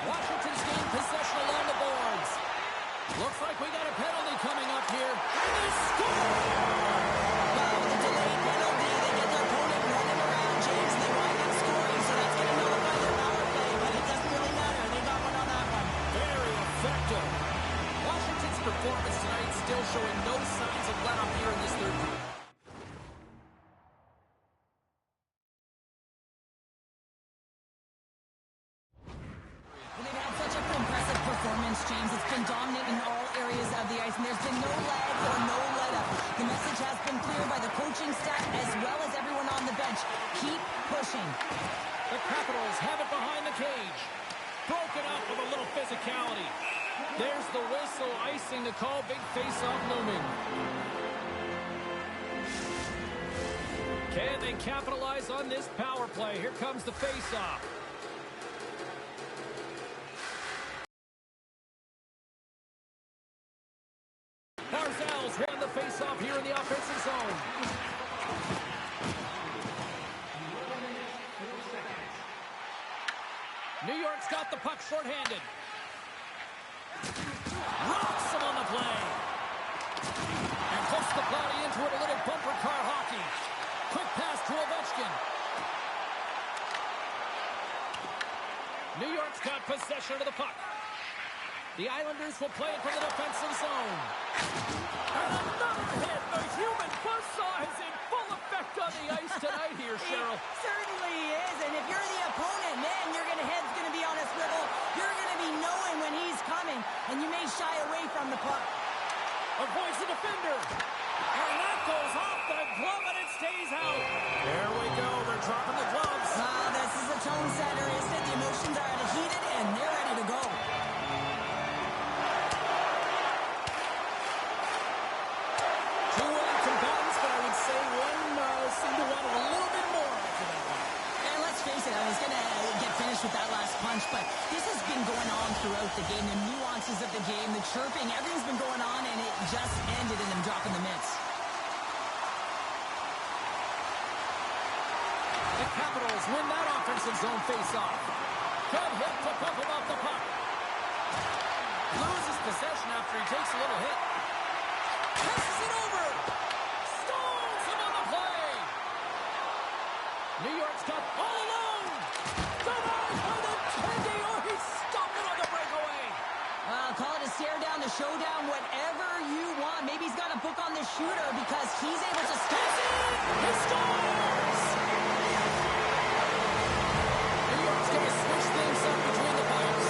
Washington's gained possession along the boards. Looks like we got a penalty coming up here. And they score! Well, with a delayed penalty, they get their opponent running around, James, and they wind up scoring, so that's going to nullify their power play, but it doesn't really matter. They got one on that one. Very effective. Washington's performance tonight still showing no signs of let up here in this third period. Well, they've had such an impressive performance, James. It's been dominant in all areas of the ice, and there's been no lag or no let-up. The message has been clear by the coaching staff as well as everyone on the bench. Keep pushing. The Capitals have it behind the cage. Broken up with a little physicality. There's the whistle, icing the call. Big face-off looming. Can they capitalize on this power play? Here comes the face-off. Barzal's won the face-off here in the offensive zone. New York's got the puck shorthanded. Rocks him on the play. And puts the body into it, a little bumper car hockey. Quick pass to Ovechkin. New York's got possession of the puck. The Islanders will play it from the defensive zone. And another hit. The human buzzsaw is in full effect on the ice tonight here, Cheryl. It certainly is, and if you're the opponent, man, your head's going to be on a swivel. You're going to be knowing when he's coming, and you may shy away from the puck. Avoids the defender. And that goes off the glove, and it stays out. There we go. They're dropping the gloves. This is a tone setter, isn't it? The emotions are heated, and they're ready to go. Two willing combatants, but I would say one seemed to want a little bit more after that one. And let's face it, I was going to get finished with that punch, but this has been going on throughout the game. The nuances of the game, the chirping, everything's been going on, and it just ended in them dropping the mitts. The Capitals win that offensive zone face-off. Good hit to pump him off the puck. Loses possession after he takes a little hit. Passes it over. Stalls him on the play. New York's got all alone. Denied by the Teddy, or he stopped it on the breakaway. Call it a stare down, the showdown, whatever you want. Maybe he's got a book on the shooter because he's able to stop it. He scores! New York's going to switch things up between the pipes.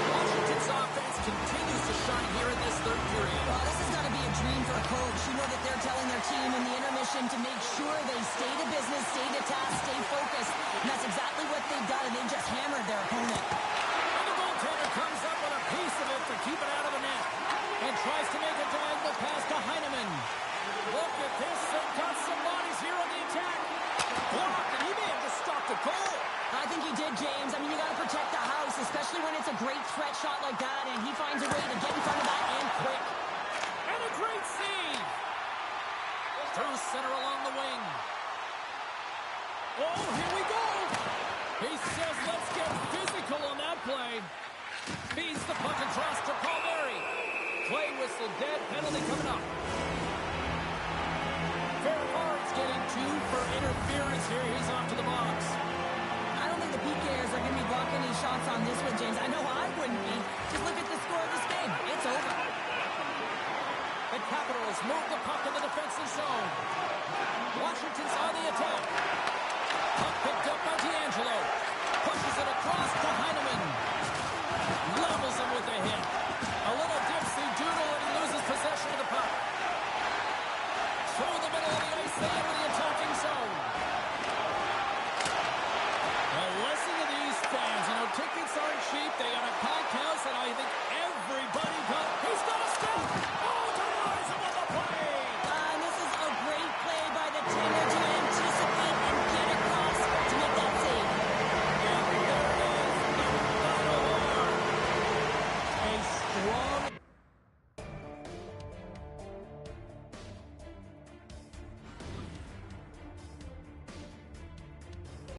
Washington's offense continues to shine here in this third period. Well, this has got to be a dream for a coach. You know that they're telling their team in the intermission to make sure they stay to business, stay to task, stay focused. And that's exactly what they've done, and they've just hammered their opponent. And the goaltender comes up with a piece of it to keep it out of the net. And tries to make a diagonal pass to Heineman. Look at this. They've got some bodies here on the attack. Blocked, and he may have just stopped a goal. I think he did, James. I mean, you got to protect the house, especially when it's a great threat shot like that, and he finds a way to get in front of that and quick. And a great save. Through center along the wing. Oh, here we go. He says, let's get physical on that play. Feeds the puck across to Palmieri. Play whistle dead. Penalty coming up. Fairhard's getting 2 for interference here. He's off to the box. I don't think the PKers are going to be